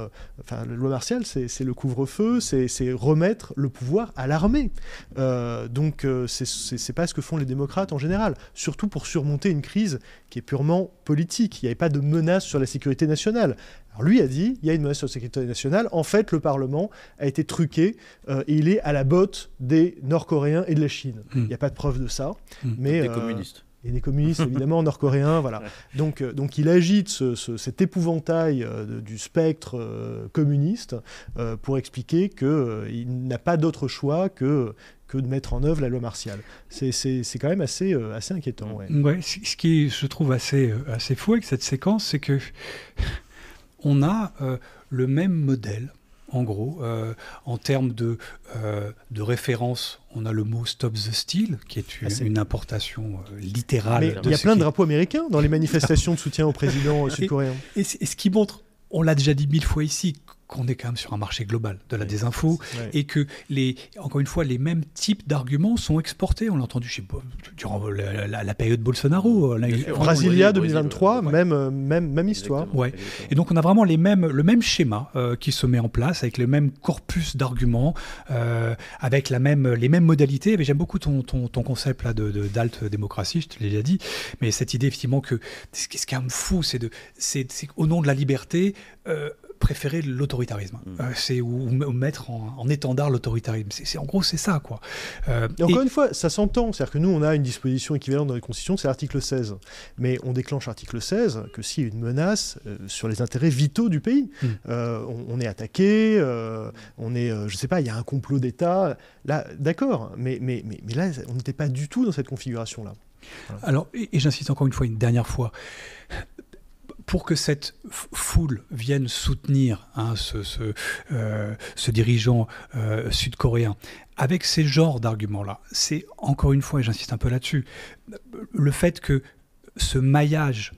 la loi martiale, c'est le couvre-feu, c'est remettre le pouvoir à l'armée. Donc, c'est pas ce que font les démocrates en général. Surtout pour surmonter une crise qui est purement politique. Il n'y avait pas de menace sur la sécurité nationale. Alors lui a dit, il y a une menace sur la sécurité nationale. En fait, le Parlement a été truqué et il est à la botte des Nord-Coréens et de la Chine. Il n'y a pas de preuve de ça. Mais, des communistes. Et des communistes, évidemment, nord-coréens, voilà. Donc il agite cet épouvantail du spectre communiste pour expliquer qu'il n'a pas d'autre choix que de mettre en œuvre la loi martiale. C'est quand même assez inquiétant. Ouais, ce qui, je trouve, assez fou avec cette séquence, c'est que on a le même modèle, en gros, en termes de référence. On a le mot Stop the Steal, qui est une importation littérale. Mais il y a plein de drapeaux américains dans les manifestations de soutien au président sud-coréen. Et ce qui montre, on l'a déjà dit 1000 fois ici, qu'on est quand même sur un marché global de la désinfo, et que, encore une fois, les mêmes types d'arguments sont exportés. On l'a entendu durant la période Bolsonaro. Brasilia 2023, même histoire. Ouais. Et donc on a vraiment le même schéma qui se met en place, avec le même corpus d'arguments, avec les mêmes modalités. Mais j'aime beaucoup ton concept là d'alt-démocratie, je te l'ai déjà dit, mais cette idée effectivement que ce qui est quand même fou, c'est qu'au nom de la liberté, préférer l'autoritarisme, ou mettre en étendard l'autoritarisme. En gros, c'est ça, quoi. Et encore une fois, ça s'entend. C'est-à-dire que nous, on a une disposition équivalente dans la Constitution, c'est l'article 16. Mais on déclenche l'article 16 que s'il y a une menace sur les intérêts vitaux du pays. On est attaqué, je sais pas, il y a un complot d'État. Là, d'accord, mais là, on n'était pas du tout dans cette configuration-là. Voilà. Alors, et j'insiste encore une dernière fois, pour que cette foule vienne soutenir ce dirigeant sud-coréen, avec ces genres d'arguments-là, c'est encore une fois, et j'insiste un peu là-dessus, le fait que ce maillage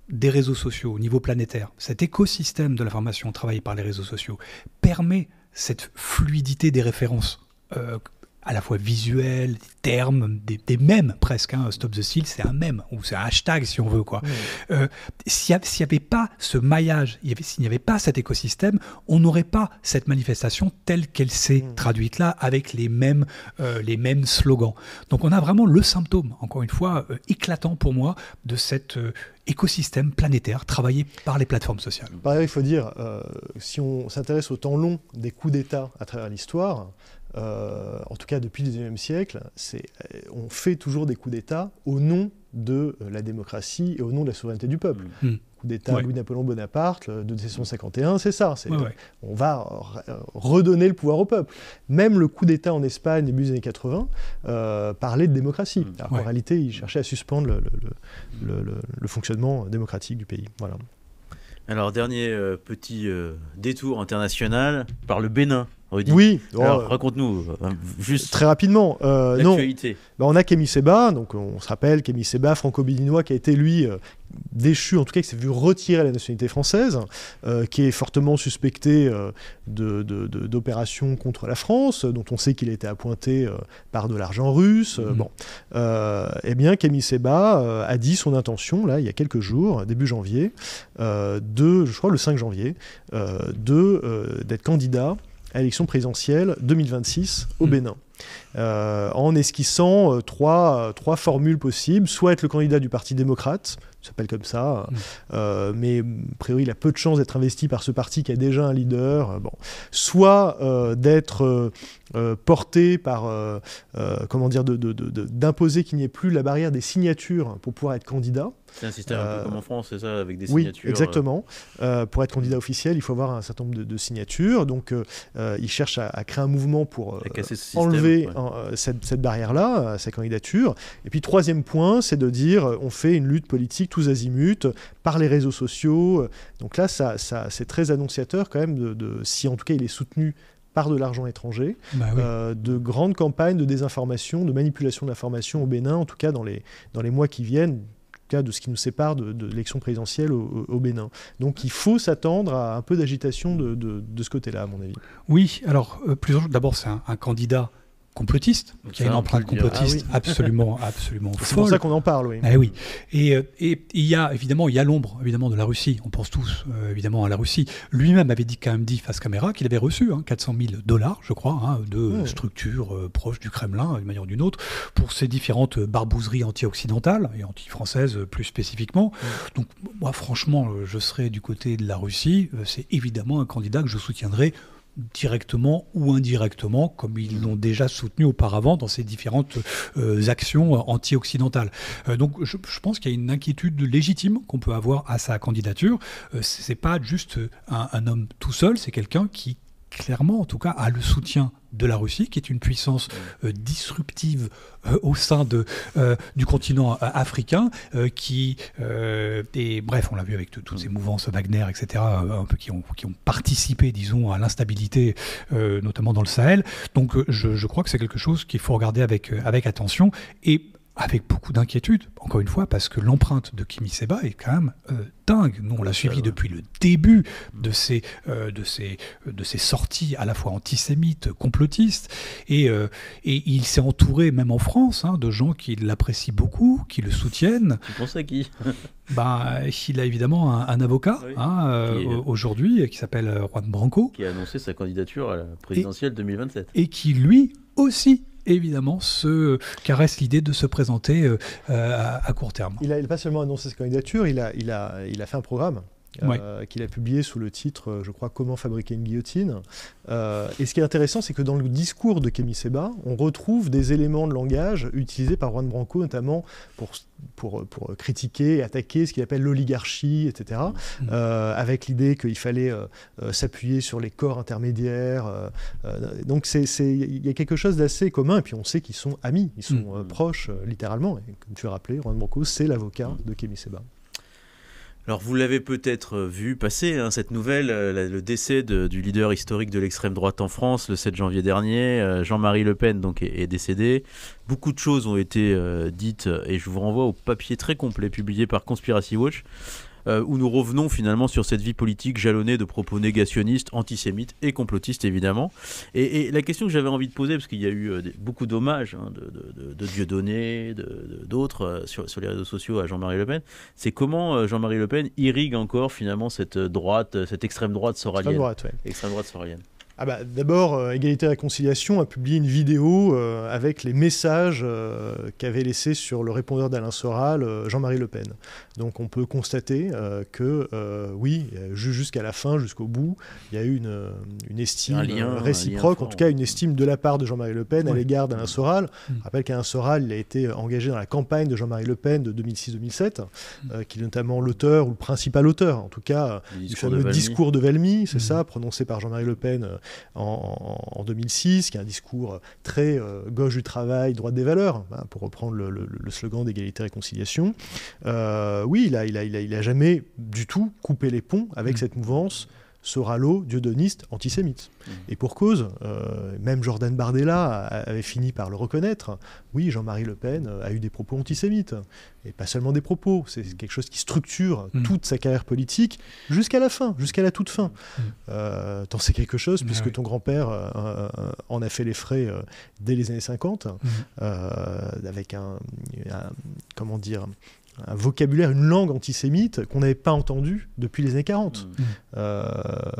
des réseaux sociaux au niveau planétaire, cet écosystème de l'information travaillé par les réseaux sociaux, permet cette fluidité des références à la fois visuelles, des termes, des mèmes presque. Stop the Steal, c'est un mème, ou c'est un hashtag si on veut, quoi. S'il n'y avait pas ce maillage, s'il n'y avait pas cet écosystème, on n'aurait pas cette manifestation telle qu'elle s'est traduite là, avec les mêmes slogans. Donc on a vraiment le symptôme, encore une fois, éclatant pour moi, de cet écosystème planétaire travaillé par les plateformes sociales. Par ailleurs, il faut dire, si on s'intéresse au temps long des coups d'État à travers l'histoire, en tout cas depuis le XIXe siècle, on fait toujours des coups d'État au nom de la démocratie et au nom de la souveraineté du peuple. Coup d'État Louis-Napoléon Bonaparte de 1751, c'est ça. On va redonner le pouvoir au peuple. Même le coup d'État en Espagne début des années 80 parlait de démocratie. Alors qu'en réalité, il cherchait à suspendre le fonctionnement démocratique du pays. Voilà. Alors, dernier petit détour international par le Bénin. Rudy. Oui. Alors, raconte-nous, juste très rapidement. l'actualité. On a Kémy Séba, donc on se rappelle Kémy Séba, franco-béninois, qui a été lui déchu, en tout cas qui s'est vu retirer la nationalité française, qui est fortement suspecté d'opérations contre la France, dont on sait qu'il a été appointé par de l'argent russe. Eh bien, Kémy Séba a dit son intention, là, il y a quelques jours, début janvier, je crois le 5 janvier, d'être candidat à l'élection présidentielle 2026 au Bénin. En esquissant trois formules possibles, soit être le candidat du Parti démocrate, ça s'appelle comme ça, mais a priori il a peu de chances d'être investi par ce parti qui a déjà un leader, soit d'être porté par, d'imposer qu'il n'y ait plus la barrière des signatures pour pouvoir être candidat. C'est un système un peu comme en France, c'est ça, avec des signatures. Oui, exactement. Pour être candidat officiel, il faut avoir un certain nombre de signatures. Donc, il cherche à créer un mouvement pour enlever cette barrière-là, à sa candidature. Et puis, troisième point, c'est de dire on fait une lutte politique tous azimuts par les réseaux sociaux. Donc là, c'est très annonciateur quand même si en tout cas il est soutenu par de l'argent étranger, de grandes campagnes de désinformation, de manipulation de l'information au Bénin, en tout cas dans les mois qui viennent, cas de ce qui nous sépare de l'élection présidentielle au Bénin. Donc il faut s'attendre à un peu d'agitation de ce côté-là, à mon avis. Oui, alors d'abord c'est un candidat complotiste, qui a une empreinte complotiste absolument folle. C'est pour ça qu'on en parle, oui. Oui. Et il y a l'ombre évidemment de la Russie. On pense tous évidemment à la Russie. Lui-même avait dit face caméra qu'il avait reçu $400,000, je crois, de structures proches du Kremlin, d'une manière ou d'une autre, pour ces différentes barbouzeries anti-occidentales et anti-françaises plus spécifiquement. Donc moi, franchement, je serais du côté de la Russie. C'est évidemment un candidat que je soutiendrai directement ou indirectement, comme ils l'ont déjà soutenu auparavant dans ces différentes actions anti-occidentales. Donc je pense qu'il y a une inquiétude légitime qu'on peut avoir à sa candidature. C'est pas juste un homme tout seul, c'est quelqu'un qui clairement, en tout cas, a le soutien de la Russie, qui est une puissance disruptive au sein du continent africain, bref, on l'a vu avec toutes ces mouvances Wagner, etc., un peu qui ont participé, disons, à l'instabilité, notamment dans le Sahel. Donc, je crois que c'est quelque chose qu'il faut regarder avec attention et avec beaucoup d'inquiétude, encore une fois, parce que l'empreinte de Kémy Séba est quand même dingue. Nous, on l'a suivi depuis le début de ces sorties à la fois antisémites, complotistes, et il s'est entouré, même en France, de gens qui l'apprécient beaucoup, qui le soutiennent. Tu penses à qui? Il a évidemment un avocat aujourd'hui qui s'appelle Juan Branco. Qui a annoncé sa candidature à la présidentielle 2027. Et qui, lui aussi, évidemment, se caresse l'idée de se présenter à court terme. Il n'a pas seulement annoncé sa candidature, il a fait un programme qu'il a publié sous le titre, je crois, « Comment fabriquer une guillotine ». Et ce qui est intéressant, c'est que dans le discours de Kémy Séba, on retrouve des éléments de langage utilisés par Juan Branco, notamment pour critiquer et attaquer ce qu'il appelle l'oligarchie, etc., avec l'idée qu'il fallait s'appuyer sur les corps intermédiaires. Donc il y a quelque chose d'assez commun, et puis on sait qu'ils sont amis, ils sont proches, littéralement. Et comme tu as rappelé, Juan Branco, c'est l'avocat de Kémy Séba. Alors vous l'avez peut-être vu passer, hein, cette nouvelle, le décès du leader historique de l'extrême droite en France le 7 janvier dernier. Jean-Marie Le Pen donc, est décédé. Beaucoup de choses ont été dites et je vous renvoie au papier très complet publié par Conspiracy Watch où nous revenons finalement sur cette vie politique jalonnée de propos négationnistes, antisémites et complotistes évidemment. Et la question que j'avais envie de poser, parce qu'il y a eu beaucoup d'hommages de Dieudonné, d'autres sur les réseaux sociaux à Jean-Marie Le Pen, c'est comment Jean-Marie Le Pen irrigue encore finalement cette droite, cette extrême droite soralienne. Extrême droite soralienne. Ah bah, d'abord, Égalité et Réconciliation a publié une vidéo avec les messages qu'avait laissés sur le répondeur d'Alain Soral Jean-Marie Le Pen. Donc on peut constater que, oui, jusqu'à la fin, jusqu'au bout, il y a eu une estime réciproque, en tout cas une estime de la part de Jean-Marie Le Pen à l'égard d'Alain Soral. Je rappelle qu'Alain Soral, il a été engagé dans la campagne de Jean-Marie Le Pen de 2006-2007, qui est notamment l'auteur, ou le principal auteur, en tout cas, du fameux discours de Valmy, c'est ça, prononcé par Jean-Marie Le Pen en 2006, qui est un discours très gauche du travail, droite des valeurs, hein, pour reprendre le slogan d'Égalité et Réconciliation. Oui, il a jamais du tout coupé les ponts avec cette mouvance soralo-dieudoniste antisémite. Et pour cause, même Jordan Bardella avait fini par le reconnaître. Oui, Jean-Marie Le Pen a eu des propos antisémites. Et pas seulement des propos, c'est quelque chose qui structure toute sa carrière politique jusqu'à la fin, jusqu'à la toute fin. T'en sais quelque chose, puisque ton grand-père en a fait les frais dès les années 50, avec comment dire, un vocabulaire, une langue antisémite qu'on n'avait pas entendue depuis les années 40.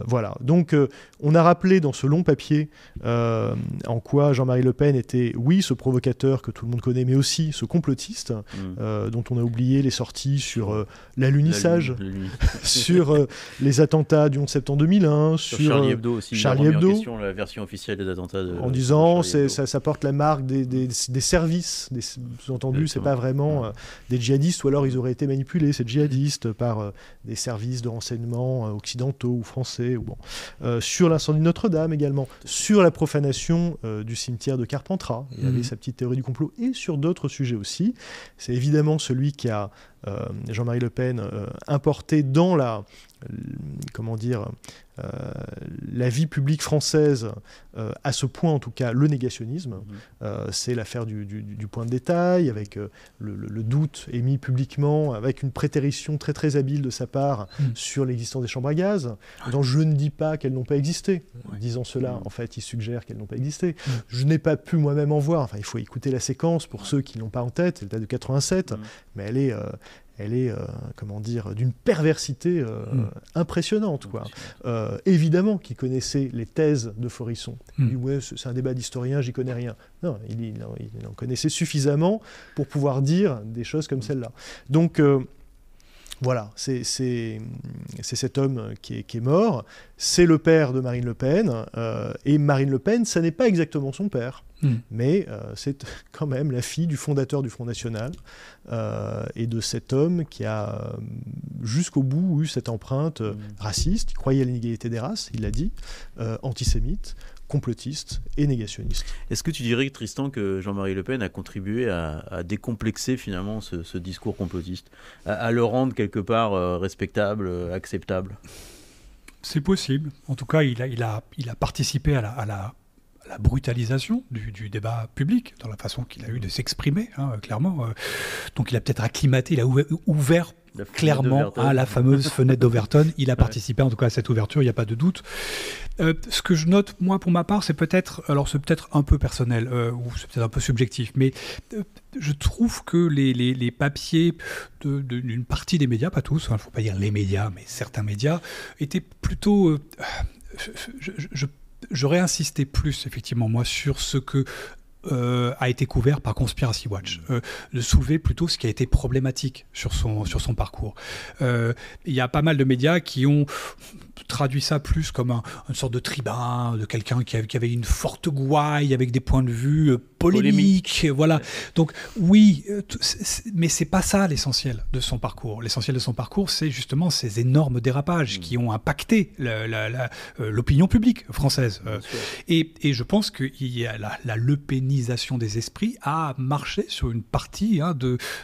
Voilà. Donc, on a rappelé dans ce long papier en quoi Jean-Marie Le Pen était, oui, ce provocateur que tout le monde connaît, mais aussi ce complotiste dont on a oublié les sorties sur l'alunissage, sur les attentats du 11 septembre 2001, sur Charlie Hebdo aussi. Charlie Hebdo, en question la version officielle des attentats en disant ça porte la marque des services, sous-entendu, c'est pas vraiment des djihadistes, ou alors ils auraient été manipulés, ces djihadistes, par des services de renseignement occidentaux ou français. Ou bon. Sur l'incendie de Notre-Dame également, sur la profanation du cimetière de Carpentras, il y avait sa petite théorie du complot, et sur d'autres sujets aussi. C'est évidemment celui qui a, Jean-Marie Le Pen, importé dans la vie publique française, à ce point en tout cas, le négationnisme. C'est l'affaire du point de détail, avec le doute émis publiquement, avec une prétérition très très habile de sa part sur l'existence des chambres à gaz. Donc, je ne dis pas qu'elles n'ont pas existé. En disant cela, en fait, il suggère qu'elles n'ont pas existé. Je n'ai pas pu moi-même en voir. Enfin, il faut écouter la séquence pour ceux qui ne l'ont pas en tête. Elle date de 87, mais elle est comment dire, d'une perversité impressionnante, quoi. Évidemment qu'il connaissait les thèses de Forisson. Il dit, ouais, c'est un débat d'historien, j'y connais rien. Non, il en connaissait suffisamment pour pouvoir dire des choses comme celle-là. Donc, voilà, c'est cet homme qui est mort. C'est le père de Marine Le Pen. Et Marine Le Pen, ça n'est pas exactement son père. Mais c'est quand même la fille du fondateur du Front National et de cet homme qui a jusqu'au bout eu cette empreinte raciste. Il croyait à l'inégalité des races, il l'a dit, antisémite, complotiste et négationniste. Est-ce que tu dirais, Tristan, que Jean-Marie Le Pen a contribué à décomplexer finalement ce discours complotiste, à le rendre quelque part respectable, acceptable? C'est possible. En tout cas, il a participé à la brutalisation du débat public, dans la façon qu'il a eu de s'exprimer, clairement. Donc il a peut-être acclimaté, il a ouvert clairement la fameuse fenêtre d'Overton. Il a participé en tout cas à cette ouverture, il n'y a pas de doute. Ce que je note, moi, pour ma part, c'est peut-être un peu personnel, ou c'est peut-être un peu subjectif, mais je trouve que les papiers d'une partie des médias, pas tous, il ne faut pas dire les médias, mais certains médias, étaient plutôt... J'aurais insisté plus, effectivement, moi, sur ce que a été couvert par Conspiracy Watch, de soulever plutôt ce qui a été problématique sur son parcours. Il y a pas mal de médias qui ont traduit ça plus comme une sorte de tribun, de quelqu'un qui avait une forte gouaille avec des points de vue polémiques. Voilà. Donc oui, mais c'est pas ça l'essentiel de son parcours. L'essentiel de son parcours, c'est justement ces énormes dérapages qui ont impacté l'opinion publique française. Et je pense que la lepénisation des esprits a marché sur une partie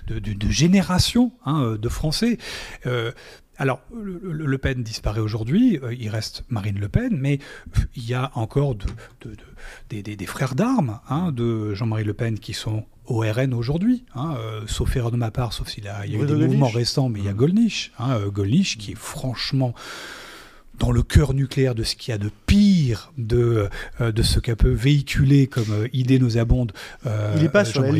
d'une génération de Français. Alors, Le Pen disparaît aujourd'hui, il reste Marine Le Pen, mais il y a encore des frères d'armes de Jean-Marie Le Pen qui sont au RN aujourd'hui, sauf erreur de ma part, sauf s'il y a eu des mouvements récents, mais il y a Gollnisch, Gollnisch qui est franchement dans le cœur nucléaire de ce qu'il y a de pire de ce qu'a peut véhiculer comme idée nauséabonde il n'est pas sur la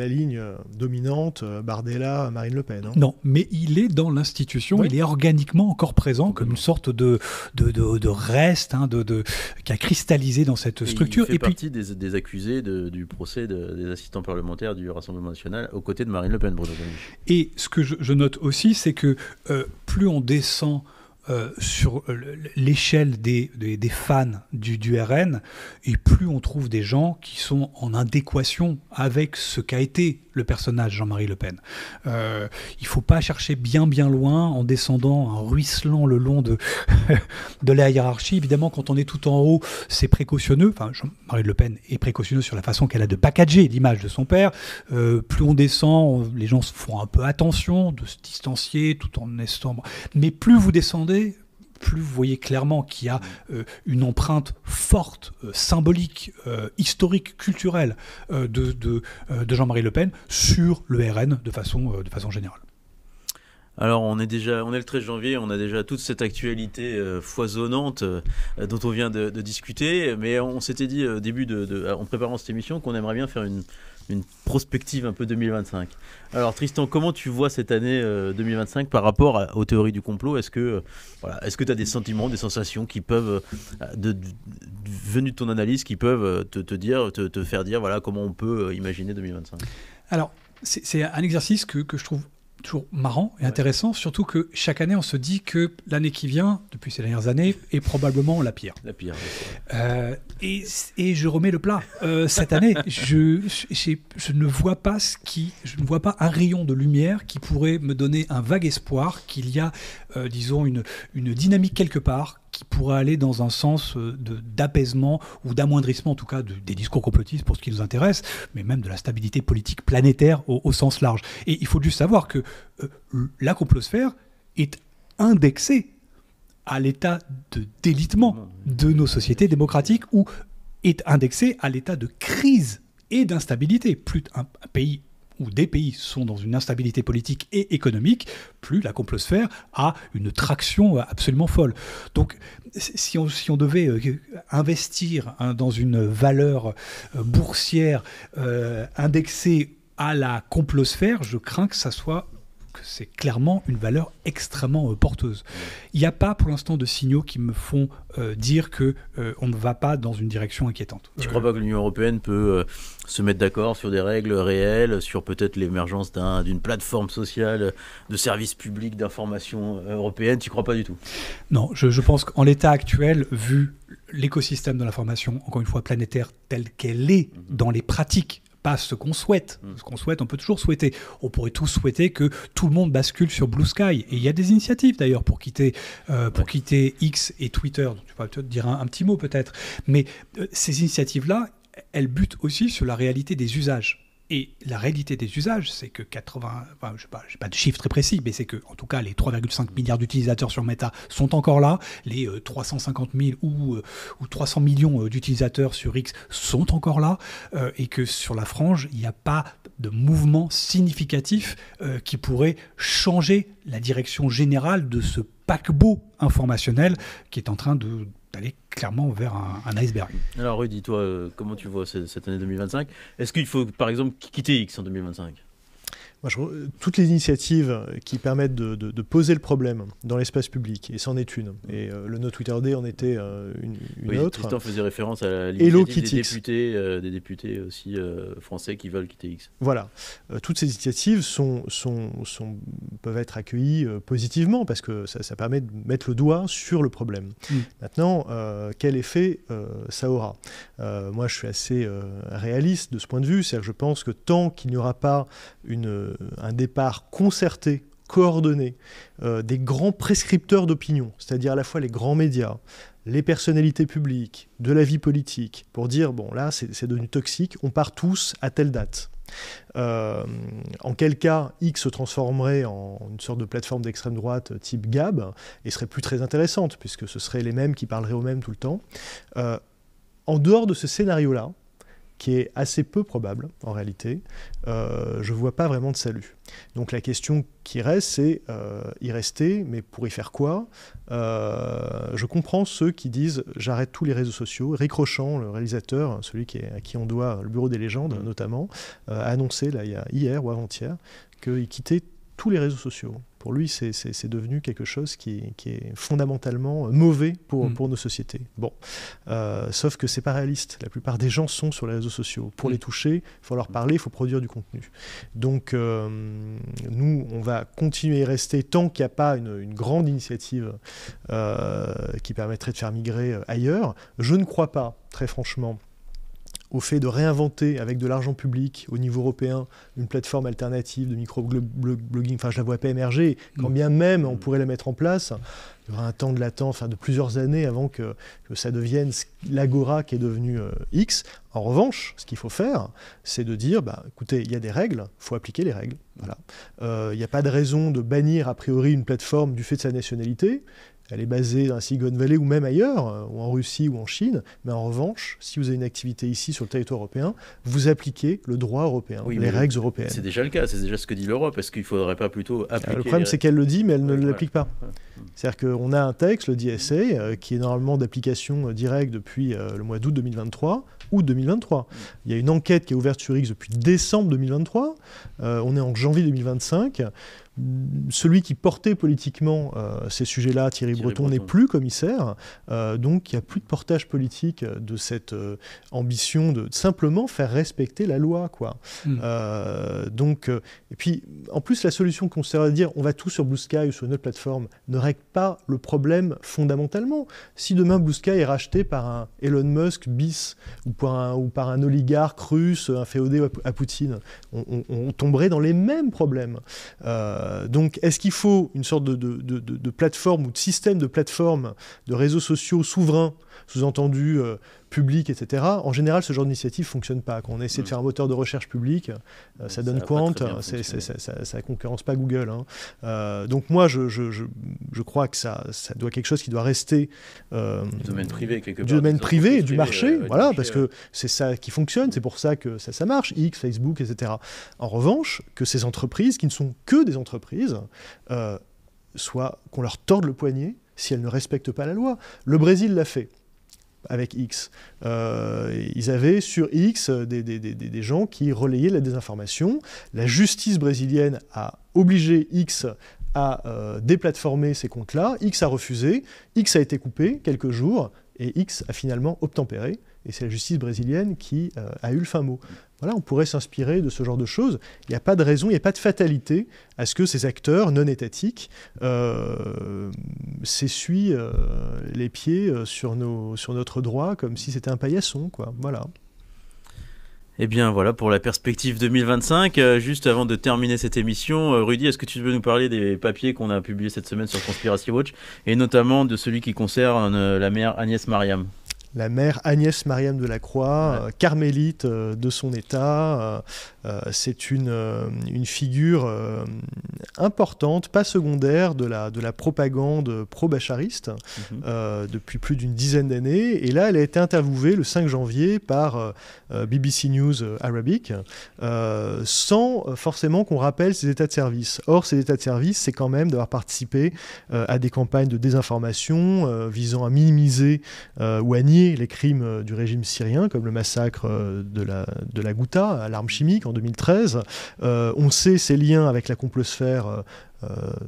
ligne dominante Bardella, Marine Le Pen. Non, mais il est dans l'institution, il est organiquement encore présent comme une sorte de reste qui a cristallisé dans cette structure. Il fait partie des accusés du procès des assistants parlementaires du Rassemblement national aux côtés de Marine Le Pen. Et ce que je note aussi, c'est que plus on descend sur l'échelle des fans du RN, et plus on trouve des gens qui sont en adéquation avec ce qu'a été le personnage Jean-Marie Le Pen. Il ne faut pas chercher bien loin en descendant, en ruisselant le long de la hiérarchie. Évidemment, quand on est tout en haut, c'est précautionneux. Enfin, Jean-Marie Le Pen est précautionneux sur la façon qu'elle a de packager l'image de son père. Plus on descend, les gens font un peu attention de se distancier tout en estant... Mais plus vous descendez, plus vous voyez clairement qu'il y a une empreinte forte, symbolique, historique, culturelle de Jean-Marie Le Pen sur le RN de façon générale. Alors on est le 13 janvier, on a déjà toute cette actualité foisonnante dont on vient de discuter, mais on s'était dit au début en préparant cette émission qu'on aimerait bien faire une prospective un peu 2025. Alors Tristan, comment tu vois cette année 2025 par rapport aux théories du complot ? Est-ce que tu as des sentiments, des sensations qui peuvent, venues de ton analyse, qui peuvent te faire dire voilà comment on peut imaginer 2025 ? Alors c'est un exercice que je trouve toujours marrant et intéressant, surtout que chaque année on se dit que l'année qui vient, depuis ces dernières années, est probablement la pire. La pire. Et je remets le plat. Cette année, je ne vois pas un rayon de lumière qui pourrait me donner un vague espoir qu'il y a, disons, une dynamique quelque part qui pourrait aller dans un sens d'apaisement ou d'amoindrissement, en tout cas des discours complotistes pour ce qui nous intéresse, mais même de la stabilité politique planétaire au sens large. Et il faut juste savoir que la complosphère est indexée à l'état de délitement de nos sociétés démocratiques ou est indexée à l'état de crise et d'instabilité. Plus un pays où des pays sont dans une instabilité politique et économique, plus la complosphère a une traction absolument folle. Donc, si on devait investir dans une valeur boursière indexée à la complosphère, je crains que c'est clairement une valeur extrêmement porteuse. Il n'y a pas pour l'instant de signaux qui me font dire qu'on ne va pas dans une direction inquiétante. Tu ne crois pas que l'Union européenne peut se mettre d'accord sur des règles réelles, sur peut-être l'émergence d'une plateforme sociale de services publics d'information européenne ? Tu ne crois pas du tout ? Non, je pense qu'en l'état actuel, vu l'écosystème de l'information, encore une fois planétaire, telle qu'elle est dans les pratiques, pas ce qu'on souhaite. Ce qu'on souhaite, on peut toujours souhaiter. On pourrait tous souhaiter que tout le monde bascule sur Blue Sky. Et il y a des initiatives d'ailleurs pour quitter X et Twitter. Donc, tu vas peut-être dire un petit mot peut-être. Mais ces initiatives-là, elles butent aussi sur la réalité des usages. Et la réalité des usages, c'est que j'ai pas de chiffre très précis, mais c'est que, en tout cas, les 3,5 milliards d'utilisateurs sur Meta sont encore là, les 350 000 ou 300 millions d'utilisateurs sur X sont encore là, et que sur la frange, il n'y a pas de mouvement significatif qui pourrait changer la direction générale de ce paquebot informationnel qui est en train d'aller clairement vers un iceberg. Alors Rudy, toi, comment tu vois cette année 2025 ? Est-ce qu'il faut par exemple quitter X en 2025 ? Toutes les initiatives qui permettent de poser le problème dans l'espace public, et c'en est une, et le No Twitter Day en était une autre. Tristan faisait référence à l'initiative des députés aussi français qui veulent quitter X. Voilà, toutes ces initiatives peuvent être accueillies positivement parce que ça permet de mettre le doigt sur le problème. Maintenant, quel effet ça aura ? Moi, je suis assez réaliste de ce point de vue, c'est-à-dire que je pense que tant qu'il n'y aura pas un départ concerté, coordonné, des grands prescripteurs d'opinion, c'est-à-dire à la fois les grands médias, les personnalités publiques, de la vie politique, pour dire, bon là, c'est devenu toxique, on part tous à telle date. En quel cas X se transformerait en une sorte de plateforme d'extrême droite type Gab et serait plus très intéressante, puisque ce seraient les mêmes qui parleraient aux mêmes tout le temps. En dehors de ce scénario-là, qui est assez peu probable en réalité, je ne vois pas vraiment de salut. Donc la question qui reste, c'est y rester, mais pour y faire quoi? Je comprends ceux qui disent « j'arrête tous les réseaux sociaux ». Rick Rochant, le réalisateur, celui à qui on doit le Bureau des légendes notamment, a annoncé là, hier ou avant-hier qu'il quittait tous les réseaux sociaux. Pour lui, c'est devenu quelque chose qui est fondamentalement mauvais pour nos sociétés. Bon, sauf que c'est pas réaliste. La plupart des gens sont sur les réseaux sociaux. Pour les toucher, il faut leur parler, il faut produire du contenu. Donc, nous, on va continuer à y rester tant qu'il n'y a pas une grande initiative qui permettrait de faire migrer ailleurs. Je ne crois pas, très franchement, au fait de réinventer avec de l'argent public au niveau européen une plateforme alternative de micro-blogging. Enfin, je la vois pas émerger. Quand bien même on pourrait la mettre en place, il y aura un temps de latence, de plusieurs années avant que ça devienne l'agora qui est devenue X. En revanche, ce qu'il faut faire, c'est de dire, écoutez, il y a des règles, il faut appliquer les règles. Voilà. Il n'y a pas de raison de bannir a priori une plateforme du fait de sa nationalité. Elle est basée dans la Silicon Valley ou même ailleurs, ou en Russie ou en Chine. Mais en revanche, si vous avez une activité ici sur le territoire européen, vous appliquez le droit européen, les règles européennes. C'est déjà le cas, c'est déjà ce que dit l'Europe. Est-ce qu'il ne faudrait pas plutôt appliquer... Le problème, c'est qu'elle le dit, mais elle ne l'applique pas. C'est-à-dire qu'on a un texte, le DSA, qui est normalement d'application directe depuis le mois d'août 2023, août 2023. Il y a une enquête qui est ouverte sur X depuis décembre 2023. On est en janvier 2025. Celui qui portait politiquement ces sujets-là, Thierry Breton, n'est plus commissaire. Donc il n'y a plus de portage politique de cette ambition de simplement faire respecter la loi, quoi. Et puis, en plus, la solution qu'on sert à dire on va tout sur Blue Sky ou sur une autre plateforme ne règle pas le problème fondamentalement. Si demain Blue Sky est racheté par un Elon Musk bis ou par un oligarque russe inféodé à Poutine, on tomberait dans les mêmes problèmes. Donc, est-ce qu'il faut une sorte de plateforme ou de système de plateforme de réseaux sociaux souverains, sous-entendu publics, etc. En général, ce genre d'initiative ne fonctionne pas. Quand on essaie de faire un moteur de recherche public, ça donne Quant, ça ne concurrence pas Google. Donc moi, je crois que ça doit quelque chose qui doit rester du domaine privé, quelque part. Du domaine privé, du marché, voilà, parce que c'est ça qui fonctionne, c'est pour ça que ça marche, X, Facebook, etc. En revanche, que ces entreprises, qui ne sont que des entreprises, qu'on leur torde le poignet si elles ne respectent pas la loi. Le Brésil l'a fait avec X. Ils avaient sur X des gens qui relayaient la désinformation. La justice brésilienne a obligé X à déplatformer ces comptes-là. X a refusé. X a été coupé quelques jours. Et X a finalement obtempéré. Et c'est la justice brésilienne qui a eu le fin mot. Voilà, on pourrait s'inspirer de ce genre de choses. Il n'y a pas de raison, il n'y a pas de fatalité à ce que ces acteurs non étatiques s'essuient les pieds sur notre droit comme si c'était un paillasson, quoi. Voilà. Eh bien voilà pour la perspective 2025. Juste avant de terminer cette émission, Rudy, est-ce que tu veux nous parler des papiers qu'on a publiés cette semaine sur Conspiracy Watch et notamment de celui qui concerne la mère Agnès Mariam? La mère Agnès Mariam de la Croix, carmélite de son état, c'est une figure importante, pas secondaire, de la propagande pro-bachariste depuis plus d'une dizaine d'années. Et là, elle a été interviewée le 5 janvier par BBC News Arabic, sans forcément qu'on rappelle ses états de service. Or, ces états de service, c'est quand même d'avoir participé à des campagnes de désinformation visant à minimiser ou à nier les crimes du régime syrien, comme le massacre de la Ghouta à l'arme chimique en 2013. On sait ses liens avec la complosphère,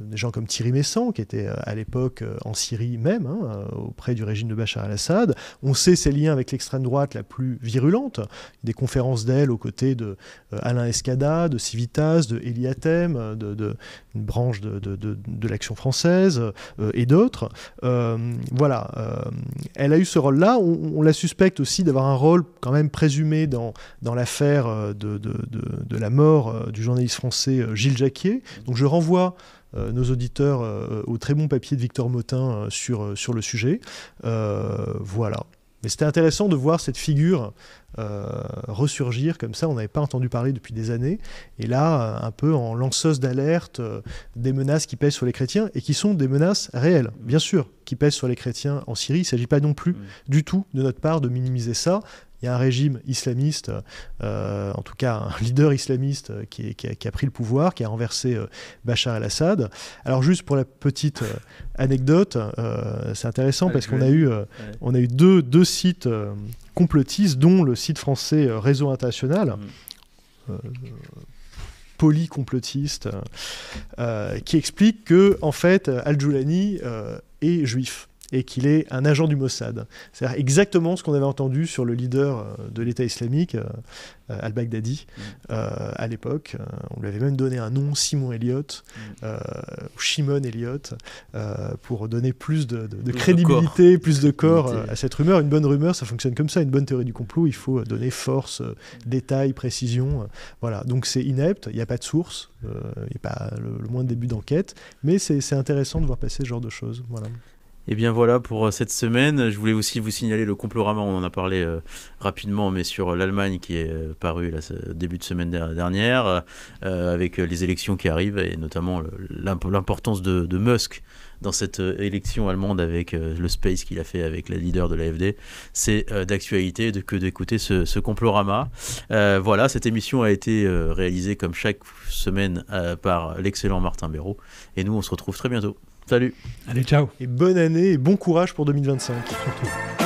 des gens comme Thierry Messant, qui était à l'époque en Syrie même, auprès du régime de Bachar el-Assad. On sait ses liens avec l'extrême droite la plus virulente, des conférences d'elle aux côtés de Alain Escada, de Civitas, de Eliatem, une branche de l'Action française et d'autres. Voilà. Elle a eu ce rôle-là. On la suspecte aussi d'avoir un rôle quand même présumé dans l'affaire de la mort du journaliste français Gilles Jacquier. Donc je renvoie nos auditeurs au très bon papier de Victor Motin sur le sujet. Voilà. Mais c'était intéressant de voir cette figure ressurgir comme ça. On n'avait pas entendu parler depuis des années. Et là, un peu en lanceuse d'alerte des menaces qui pèsent sur les chrétiens et qui sont des menaces réelles, bien sûr, qui pèsent sur les chrétiens en Syrie. Il ne s'agit pas non plus du tout de notre part de minimiser ça. Il y a un régime islamiste, en tout cas un leader islamiste qui a pris le pouvoir, qui a renversé Bachar el-Assad. Alors juste pour la petite anecdote, c'est intéressant parce qu'on a eu deux sites complotistes, dont le site français Réseau International, polycomplotiste, qui explique que en fait Al-Joulani est juif et qu'il est un agent du Mossad. C'est exactement ce qu'on avait entendu sur le leader de l'État islamique, al-Baghdadi, à l'époque. On lui avait même donné un nom, Simon Elliott, ou Shimon Elliott, pour donner plus de crédibilité, plus de corps à cette rumeur. Une bonne rumeur, ça fonctionne comme ça. Une bonne théorie du complot, il faut donner force, détail, précision. Voilà. Donc c'est inepte, il n'y a pas de source, il n'y a pas le moins de début d'enquête, mais c'est intéressant de voir passer ce genre de choses. Voilà. Et bien voilà pour cette semaine. Je voulais aussi vous signaler le Complorama, on en a parlé rapidement, mais sur l'Allemagne qui est paru là, début de semaine dernière, avec les élections qui arrivent et notamment l'importance de Musk dans cette élection allemande avec le space qu'il a fait avec la leader de l'AfD. C'est d'actualité que d'écouter ce Complorama. Voilà, cette émission a été réalisée comme chaque semaine par l'excellent Martin Béraud. Et nous, on se retrouve très bientôt. Salut. Allez, ciao. Et bonne année et bon courage pour 2025. Surtout.